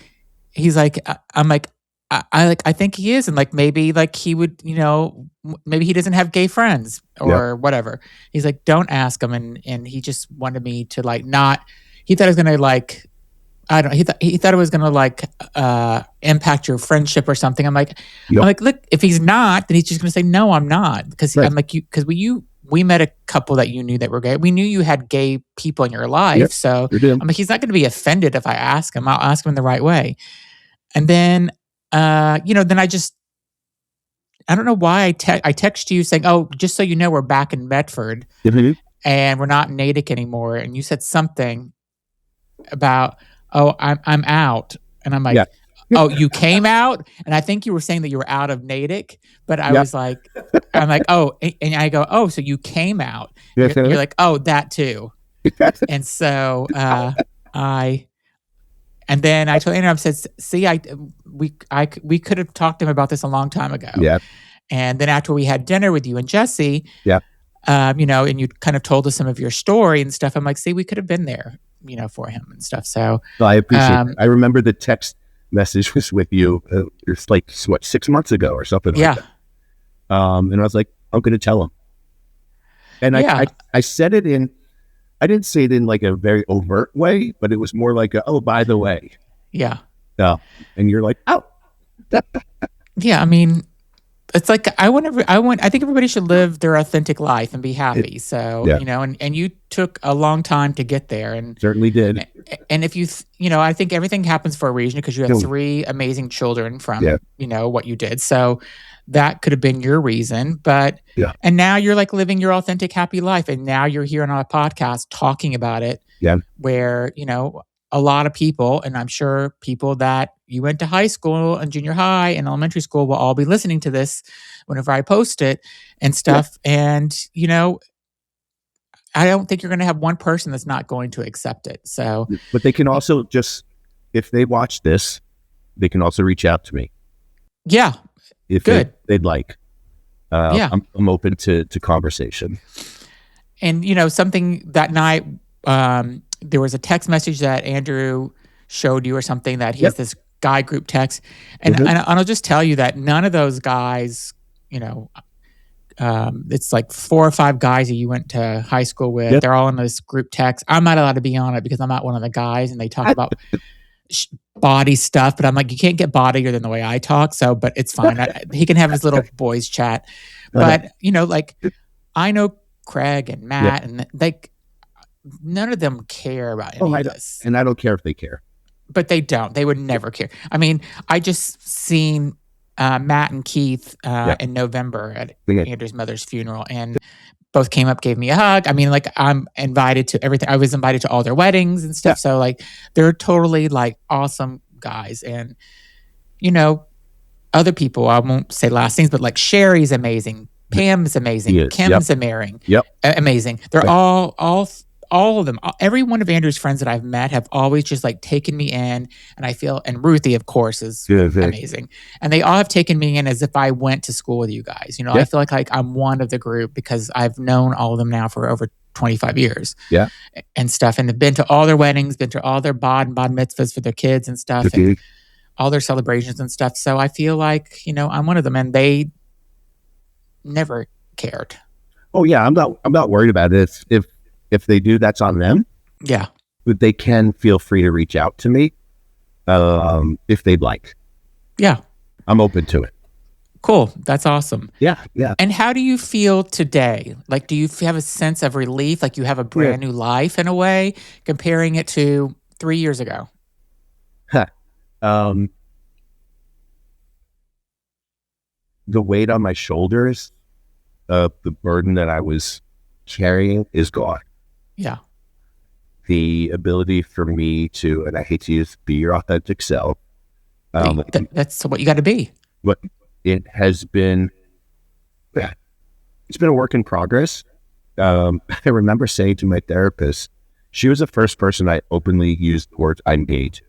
I think he is, and maybe he would, maybe he doesn't have gay friends or whatever. He's like, don't ask him, and he just wanted me to not. He thought it was gonna I don't. He thought it was gonna impact your friendship or something. I'm like, look, if he's not, then he's just gonna say no, I'm not, because I'm like, we met a couple that you knew that were gay. We knew you had gay people in your life, so I'm like, he's not gonna be offended if I ask him. I'll ask him in the right way. And then, then I don't know why I text you saying, "Oh, just so you know, we're back in Medford Mhm. and we're not in Natick anymore." And you said something about, "Oh, I'm out," and I'm Yeah. like, "Oh, you came out?" And I think you were saying that you were out of Natick, but Yeah. I'm like, "Oh," and I go, "Oh, so you came out?" Yes, You're sir. like, "Oh, that too." And so I and then I told Andrew, I said, "See, we could have talked to him about this a long time ago." Yeah. And then after we had dinner with you and Jesse, Yeah. and you kind of told us some of your story and stuff. I'm like, see, we could have been there, for him and stuff. So, No, I appreciate that. um, I remember the text message was with you. It's like, what, 6 months ago or something like yeah, that. And I was like, I'm going to tell him. And yeah, I said it in, I didn't say it in like a very overt way, but it was more like, oh, by the way. yeah, Uh, and you're like, oh, yeah. I mean, it's like I think everybody should live their authentic life and be it, happy. So, yeah, and you took a long time to get there. certainly did. And if I think everything happens for a reason because you have No, three amazing children yeah, from, what you did. So that could have been your reason. yeah, And now you're like living your authentic, happy life. And now you're here on a podcast talking about it yeah, where, a lot of people, and I'm sure people that you went to high school and junior high and elementary school will all be listening to this whenever I post it and yeah. stuff. And, I don't think you're going to have one person that's not going to accept it. So, But they can also just, if they watch this, they can also reach out to me yeah, if good. they'd like. Yeah. I'm open to conversation. And, something that night, there was a text message that Andrew showed you or something that he has Yep. this guy group text. And, Mhm. and I'll just tell you that none of those guys, it's like 4 or 5 guys that you went to high school with. Yep. They're all in this group text. I'm not allowed to be on it because I'm not one of the guys, and they talk about body stuff. But I'm like, you can't get bodier than the way I talk. So, but it's fine. He can have his little boys chat. But like I know Craig and Yeah. Matt, and none of them care about Oh, any of this. and I don't care if they care. But they don't. They would never care. I mean, I just seen Matt and Keith Yeah. in November at Yeah. Andrew's mother's funeral, and both came up, gave me a hug. I mean, like I'm invited to everything. I was invited to all their weddings and stuff. Yeah. So like they're totally like awesome guys. And other people, I won't say last names, but like Sherry's amazing, Pam's amazing, Yes. Kim's amazing. Yep. Amazing. They're Right. all of them. Every one of Andrew's friends that I've met have always just like taken me in, and Ruthie, of course, is amazing. And they all have taken me in as if I went to school with you guys. Yeah. I feel like I'm one of the group because I've known all of them now for over 25 years. Yeah. And stuff, and have been to all their weddings, been to all their bod mitzvahs for their kids and stuff, and all their celebrations and stuff. So I feel like, I'm one of them, and they never cared. Oh yeah, I'm not worried about it. If they do, that's on them. Yeah. But they can feel free to reach out to me if they'd like. Yeah. I'm open to it. Cool. That's awesome. Yeah. Yeah. And how do you feel today? Like, do you have a sense of relief? Like you have a brand new life in a way, comparing it to 3 years ago? The weight on my shoulders, the burden that I was carrying is gone. Yeah. The ability for me to, and I hate to use, be your authentic self. That's what you got to be. But it has been, it's been a work in progress. I remember saying to my therapist, she was the first person I openly used the words "I'm gay" to.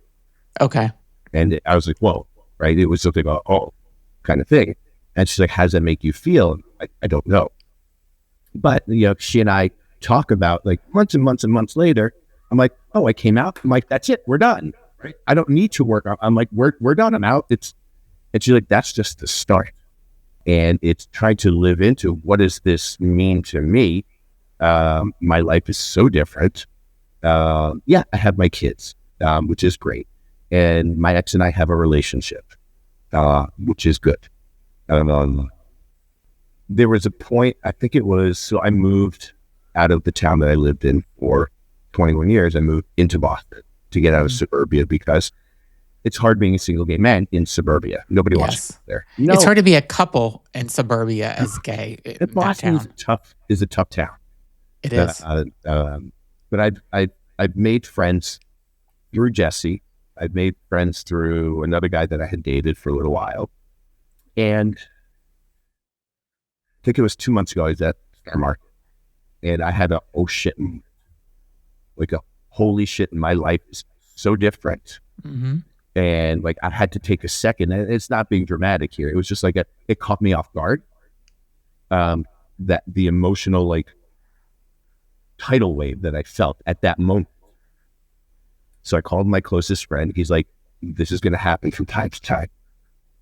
Okay. And I was like, whoa, right? It was something about, oh, kind of thing. And she's like, how does that make you feel? I don't know. But, she and I talk about like months and months and months later, I'm like, oh, I came out. I'm like, that's it. We're done. Right? I don't need to work. I'm like, we're done. I'm out. And she's like, that's just the start. And it's trying to live into, what does this mean to me? My life is so different. I have my kids, which is great. And my ex and I have a relationship, which is good. There was a point, I think it was, so I moved out of the town that I lived in for 21 years. I moved into Boston to get out of suburbia because it's hard being a single gay man in suburbia. Nobody wants to Yes. go there. It's hard to be a couple in suburbia as gay in that Boston town. is a tough town. It is. But I've made friends through Jesse. I've made friends through another guy that I had dated for a little while. And I think it was 2 months ago, I was at Star Market. And I had a like a holy shit, my life is so different. Mm-hmm. And like I had to take a second, and it's not being dramatic here. It was just like it caught me off guard. That the emotional like tidal wave that I felt at that moment. So I called my closest friend. He's like, this is going to happen from time to time.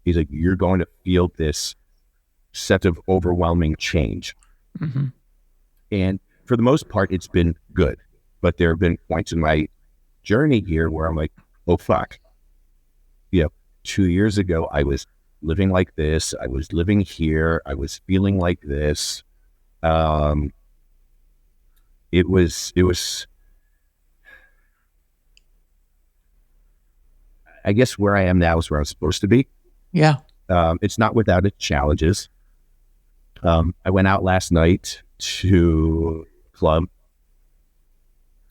He's like, you're going to feel this set of overwhelming change. Mm-hmm. And for the most part, it's been good. But there have been points in my journey here where I'm like, oh, fuck. 2 years ago, I was living like this. I was living here. I was feeling like this. It was, I guess where I am now is where I'm supposed to be. Yeah. It's not without its challenges. I went out last night to a club.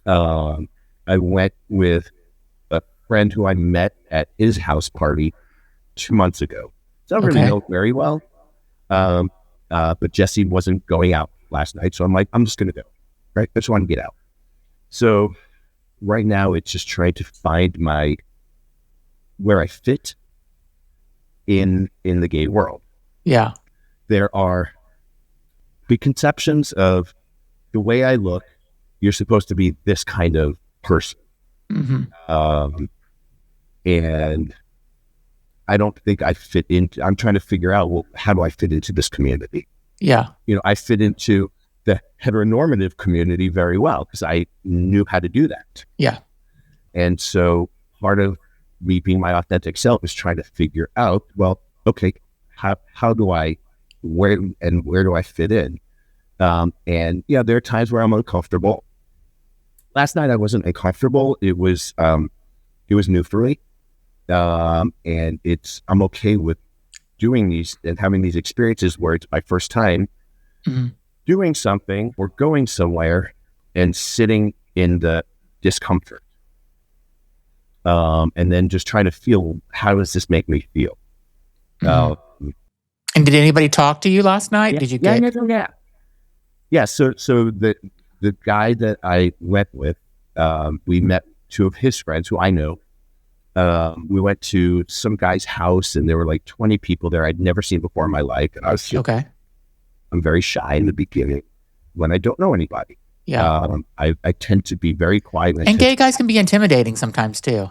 I went with a friend who I met at his house party 2 months ago. So I don't really know very well. But Jesse wasn't going out last night. So I'm like, I'm just going to go. Right. I just want to get out. So right now it's just trying to find where I fit in the gay world. Yeah. There are preconceptions of the way I look. You're supposed to be this kind of person. Mm-hmm. And I don't think I fit into, I'm trying to figure out, well, how do I fit into this community? Yeah. I fit into the heteronormative community very well because I knew how to do that. Yeah. And so part of me being my authentic self is trying to figure out, well, okay, how do I, where do I fit in? And yeah, there are times where I'm uncomfortable. Last night I wasn't uncomfortable. It was new for me. And I'm okay with doing these and having these experiences where it's my first time doing something or going somewhere and sitting in the discomfort. And then just trying to feel, how does this make me feel? And did anybody talk to you last night? Yeah, Did you get? Yeah. So the guy that I went with, we met two of his friends who I know. We went to some guy's house and there were like 20 people there I'd never seen before in my life. And I was I'm very shy in the beginning when I don't know anybody. Yeah. I tend to be very quiet. And gay guys can be intimidating sometimes too.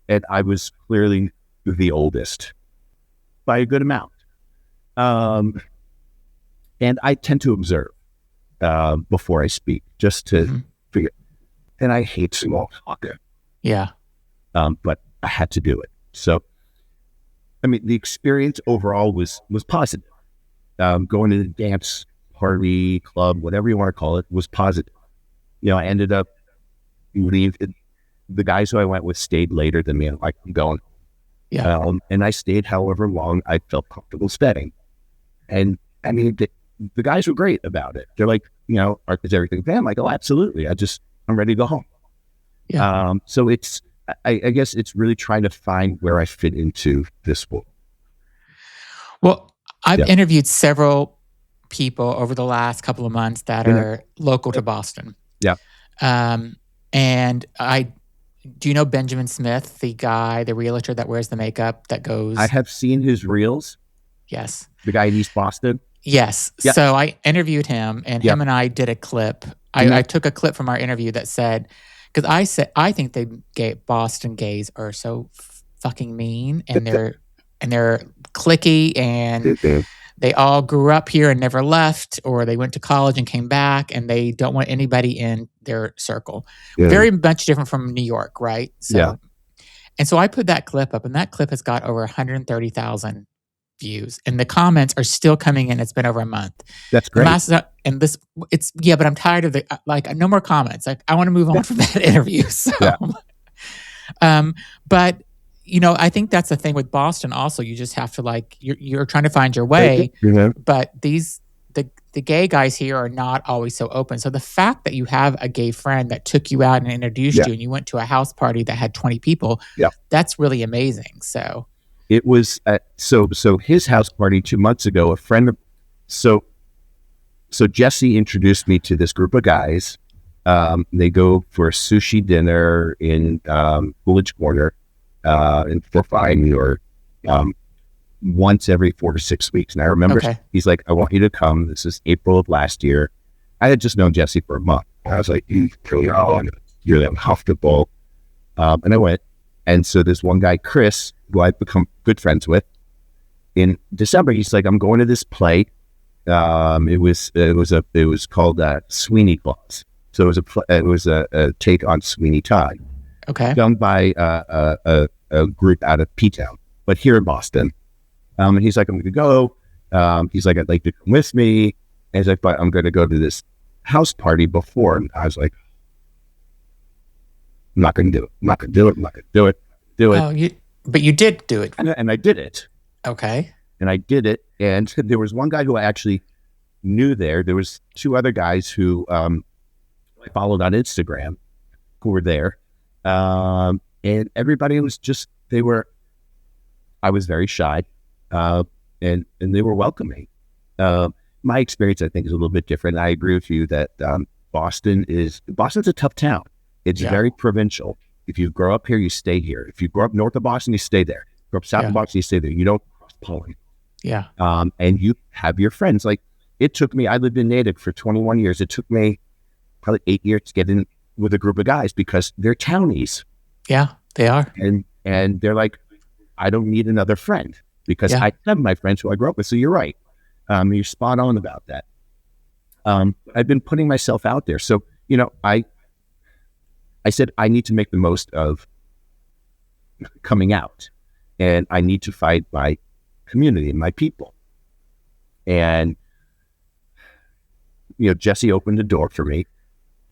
And I was clearly the oldest by a good amount. And I tend to observe before I speak, just to figure. And I hate small talk. Yeah. But I had to do it. So, I mean, the experience overall was positive. Going to the dance party, club, whatever you want to call it, was positive. I ended up leaving. The guys who I went with stayed later than me. I'm like, I'm going. Yeah. And I stayed however long I felt comfortable staying. And I mean, the guys were great about it. They're like, is everything okay? I'm like, oh, absolutely. I'm ready to go home. Yeah. So I guess it's really trying to find where I fit into this world. Well, I've interviewed several people over the last couple of months that are local to Boston. Yeah. And do you know Benjamin Smith, the realtor that wears the makeup that goes? I have seen his reels. Yes. The guy in East Boston. Yes. Yep. So I interviewed him and him and I did a clip. I took a clip from our interview that said, because I said, I think the Boston gays are so fucking mean and they're cliquey and they all grew up here and never left, or they went to college and came back and they don't want anybody in their circle. Yeah. Very much different from New York, right? So, and so I put that clip up and that clip has got over 130,000 views and the comments are still coming in. It's been over a month. That's great. But I'm tired of no more comments. I want to move on from that interview. So, but I think that's the thing with Boston also. You just have to like you're trying to find your Take it. way, You but the gay guys here are not always so open. So the fact that you have a gay friend that took you out and introduced Yeah. you and you went to a house party that had 20 people, Yeah. that's really amazing. So It was so his house party 2 months ago. A friend of so Jesse introduced me to this group of guys. They go for a sushi dinner in Village Corner in Fort Fine, New York, once every 4 to 6 weeks. And I remember okay. he's like, "I want you to come." This is April of last year. I had just known Jesse for a month. I was like, "You're uncomfortable," and I went. And so this one guy, Chris, who I've become good friends with, in December, he's like, "I'm going to this play." It was called Sweeney Claus. So it was a take on Sweeney Todd, Okay. done by a group out of P-Town, but here in Boston. And he's like, "I'm going to go." He's like, "I'd like to come with me." And he's like, "But I'm going to go to this house party before." And I was like, "I'm not going to do it. I'm not going to do it. I'm not going to do it. Do it." Oh, but you did do it. And I did it. Okay. And I did it. And there was one guy who I actually knew there. There was two other guys who I followed on Instagram who were there. And everybody was just, I was very shy. And they were welcoming. My experience, I think, is a little bit different. I agree with you that Boston's a tough town. It's very provincial. If you grow up here, you stay here. If you grow up north of Boston, you stay there. Grow up south of Boston, you stay there. You don't cross pollen. Yeah. And you have your friends. Like it took me, I lived in Natick for 21 years. It took me probably 8 years to get in with a group of guys because they're townies. Yeah, they are. And they're like, "I don't need another friend because I have my friends who I grew up with." So you're right. You're spot on about that. I've been putting myself out there. So, I said, I need to make the most of coming out and I need to find my community and my people. And, Jesse opened the door for me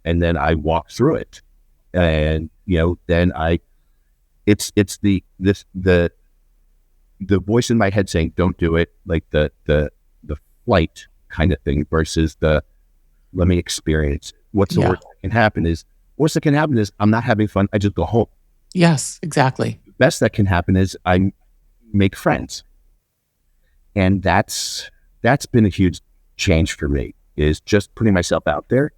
and then I walked through it. And, then it's the voice in my head saying, "Don't do it," like the flight kind of thing versus the let me experience. What's the worst that can happen is I'm not having fun. I just go home. Yes, exactly. The best that can happen is I make friends. And that's been a huge change for me, is just putting myself out there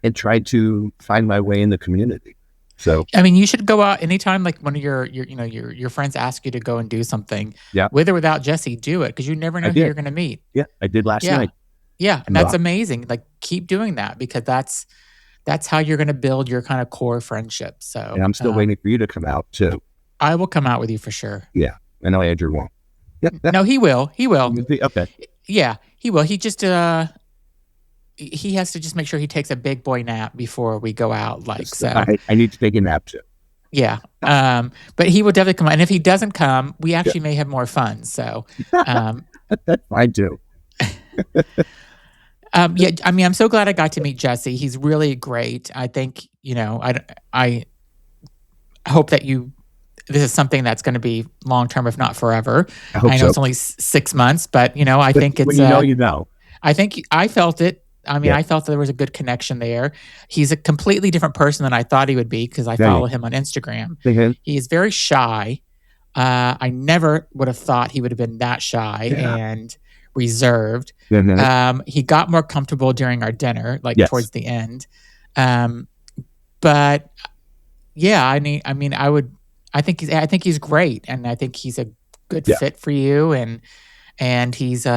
and try to find my way in the community. So, I mean, you should go out anytime, like one of your friends ask you to go and do something, with or without Jesse, do it because you never know who you're going to meet. Yeah, I did last night. Yeah, and that's amazing. Like, keep doing that because that's how you're going to build your kind of core friendship. So, and I'm still waiting for you to come out too. I will come out with you for sure. Yeah, I know Andrew won't. Yeah, no, he will. He will. Okay. Yeah, he will. He just he has to just make sure he takes a big boy nap before we go out. Like so, I need to take a nap too. Yeah, but he will definitely come out. And if he doesn't come, we actually may have more fun. So, that's fine too. Yeah, I mean, I'm so glad I got to meet Jesse. He's really great. I think I hope that this is something that's going to be long term, if not forever. I know it's only 6 months, but I think it's when I think I felt it. I mean, I felt that there was a good connection there. He's a completely different person than I thought he would be because I follow him on Instagram. He is very shy. I never would have thought he would have been that shy and reserved. He got more comfortable during our dinner, towards the end. But yeah, I mean, I think he's great, and I think he's a good fit for you, and he's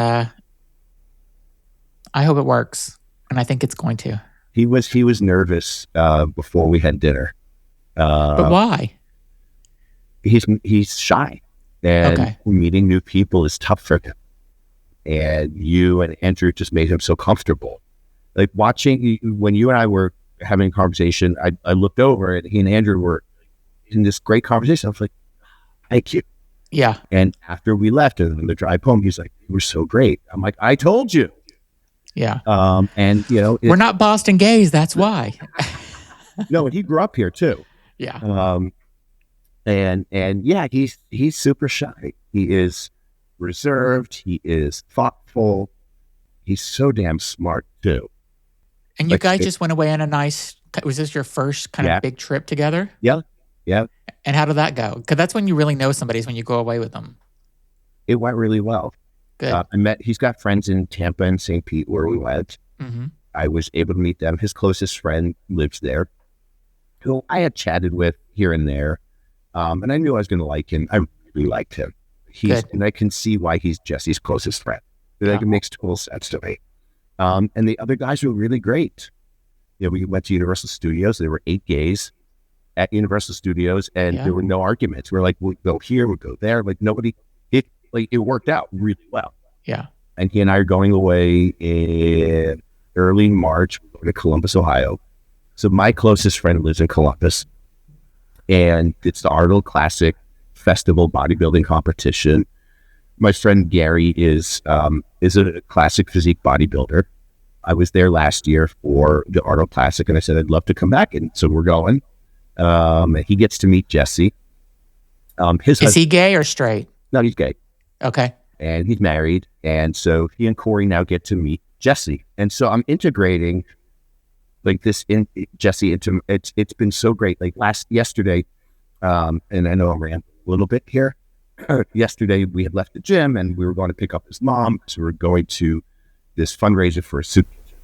I hope it works, and I think it's going to. He was nervous before we had dinner. But why? He's shy, and meeting new people is tough for him. And you and Andrew just made him so comfortable. Like watching when you and I were having a conversation, I looked over and he and Andrew were in this great conversation. I was like, "Thank you." Yeah. And after we left and on the drive home, he's like, "You were so great." I'm like, "I told you." Yeah. And we're not Boston gays. That's why. No, and he grew up here too. Yeah. And yeah, he's super shy. He is reserved. He is thoughtful. He's so damn smart too. And you Like, guys just went away on was this your first kind of yeah, big trip together? yeah, yeah. And how did that go? Because that's when you really know somebody, is when you go away with them. It went really well. Good. He's got friends in Tampa and St. Pete where we went. Mm-hmm. I was able to meet them. His closest friend lives there, who I had chatted with here and there. And I knew I was going to like him. I really liked him. Good. And I can see why he's Jesse's closest friend. Yeah. Like, it makes total sense to me. And the other guys were really great. We went to Universal Studios. There were 8 gays at Universal Studios, and there were no arguments. We're like, we'll go here, we'll go there. Like, nobody, it worked out really well. Yeah. And he and I are going away in early March. We're going to Columbus, Ohio. So my closest friend lives in Columbus, and it's the Arnold Classic Festival bodybuilding competition. My friend Gary is a classic physique bodybuilder. I was there last year for the Arnold Classic, and I said I'd love to come back, and so we're going. He gets to meet Jesse. Is he gay or straight? No, he's gay. Okay. And he's married, and so he and Corey now get to meet Jesse, and so I'm integrating like this in Jesse into it's been so great. Like yesterday, and I know I'm ranting a little bit here. Yesterday we had left the gym and we were going to pick up his mom, so we were going to this fundraiser for a soup kitchen.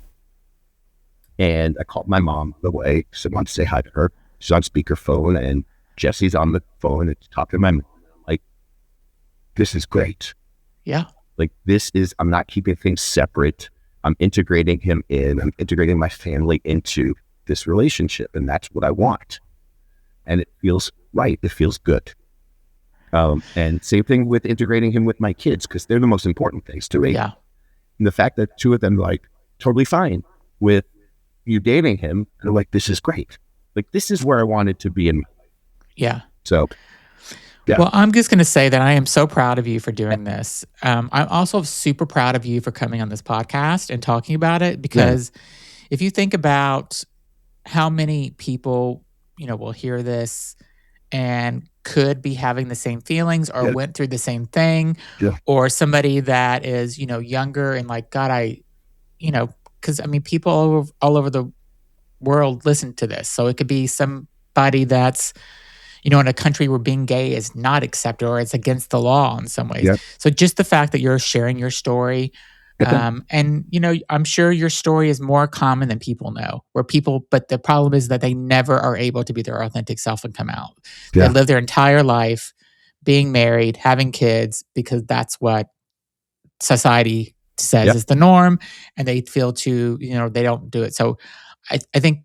And I called my mom on the way, so I wanted to say hi to her. She's on speakerphone, and Jesse's on the phone and talking to my mom. I'm like, this is great. Yeah. Like, I'm not keeping things separate. I'm integrating him in. I'm integrating my family into this relationship, and that's what I want. And it feels right. It feels good. And same thing with integrating him with my kids, because they're the most important things to me. Yeah. And the fact that 2 of them like totally fine with you dating him, and they're like, this is great. Like, this is where I wanted to be in my life. Yeah. So, yeah. Well, I'm just going to say that I am so proud of you for doing this. I'm also super proud of you for coming on this podcast and talking about it, because if you think about how many people, will hear this and could be having the same feelings or went through the same thing, or somebody that is, younger and like, God, because people all over the world listen to this. So it could be somebody that's, in a country where being gay is not accepted or it's against the law in some ways. Yep. So just the fact that you're sharing your story, and I'm sure your story is more common than people know, but the problem is that they never are able to be their authentic self and come out. Yeah. They live their entire life being married, having kids, because that's what society says is the norm, and they feel they don't do it. So I think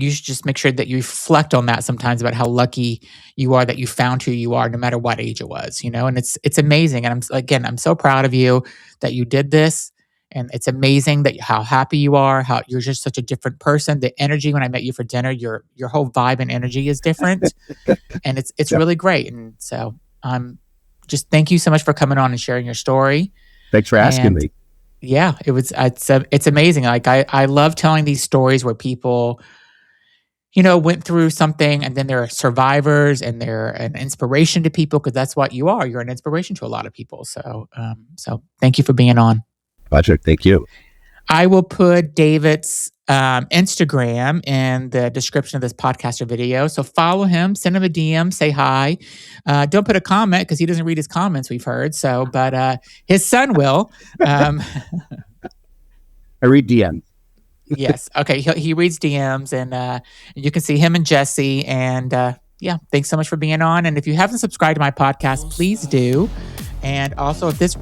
you should just make sure that you reflect on that sometimes, about how lucky you are that you found who you are, no matter what age it was, and it's amazing. And I'm so proud of you that you did this. And it's amazing how happy you are, how you're just such a different person. The energy, when I met you for dinner, your whole vibe and energy is different. And it's really great. And so just thank you so much for coming on and sharing your story. Thanks for asking me. Yeah, it's amazing. Like I love telling these stories where people, went through something, and then they're survivors and they're an inspiration to people, because that's what you are. You're an inspiration to a lot of people. So, thank you for being on. Pleasure. Thank you. I will put David's Instagram in the description of this podcast or video. So follow him, send him a DM, say hi. Don't put a comment, because he doesn't read his comments, we've heard. So, but his son will. I read DMs. Yes. Okay. He reads DMs, and you can see him and Jesse. And thanks so much for being on. And if you haven't subscribed to my podcast, please do. And also, if this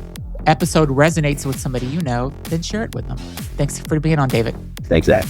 episode resonates with somebody then share it with them. Thanks for being on, David. Thanks, Zach.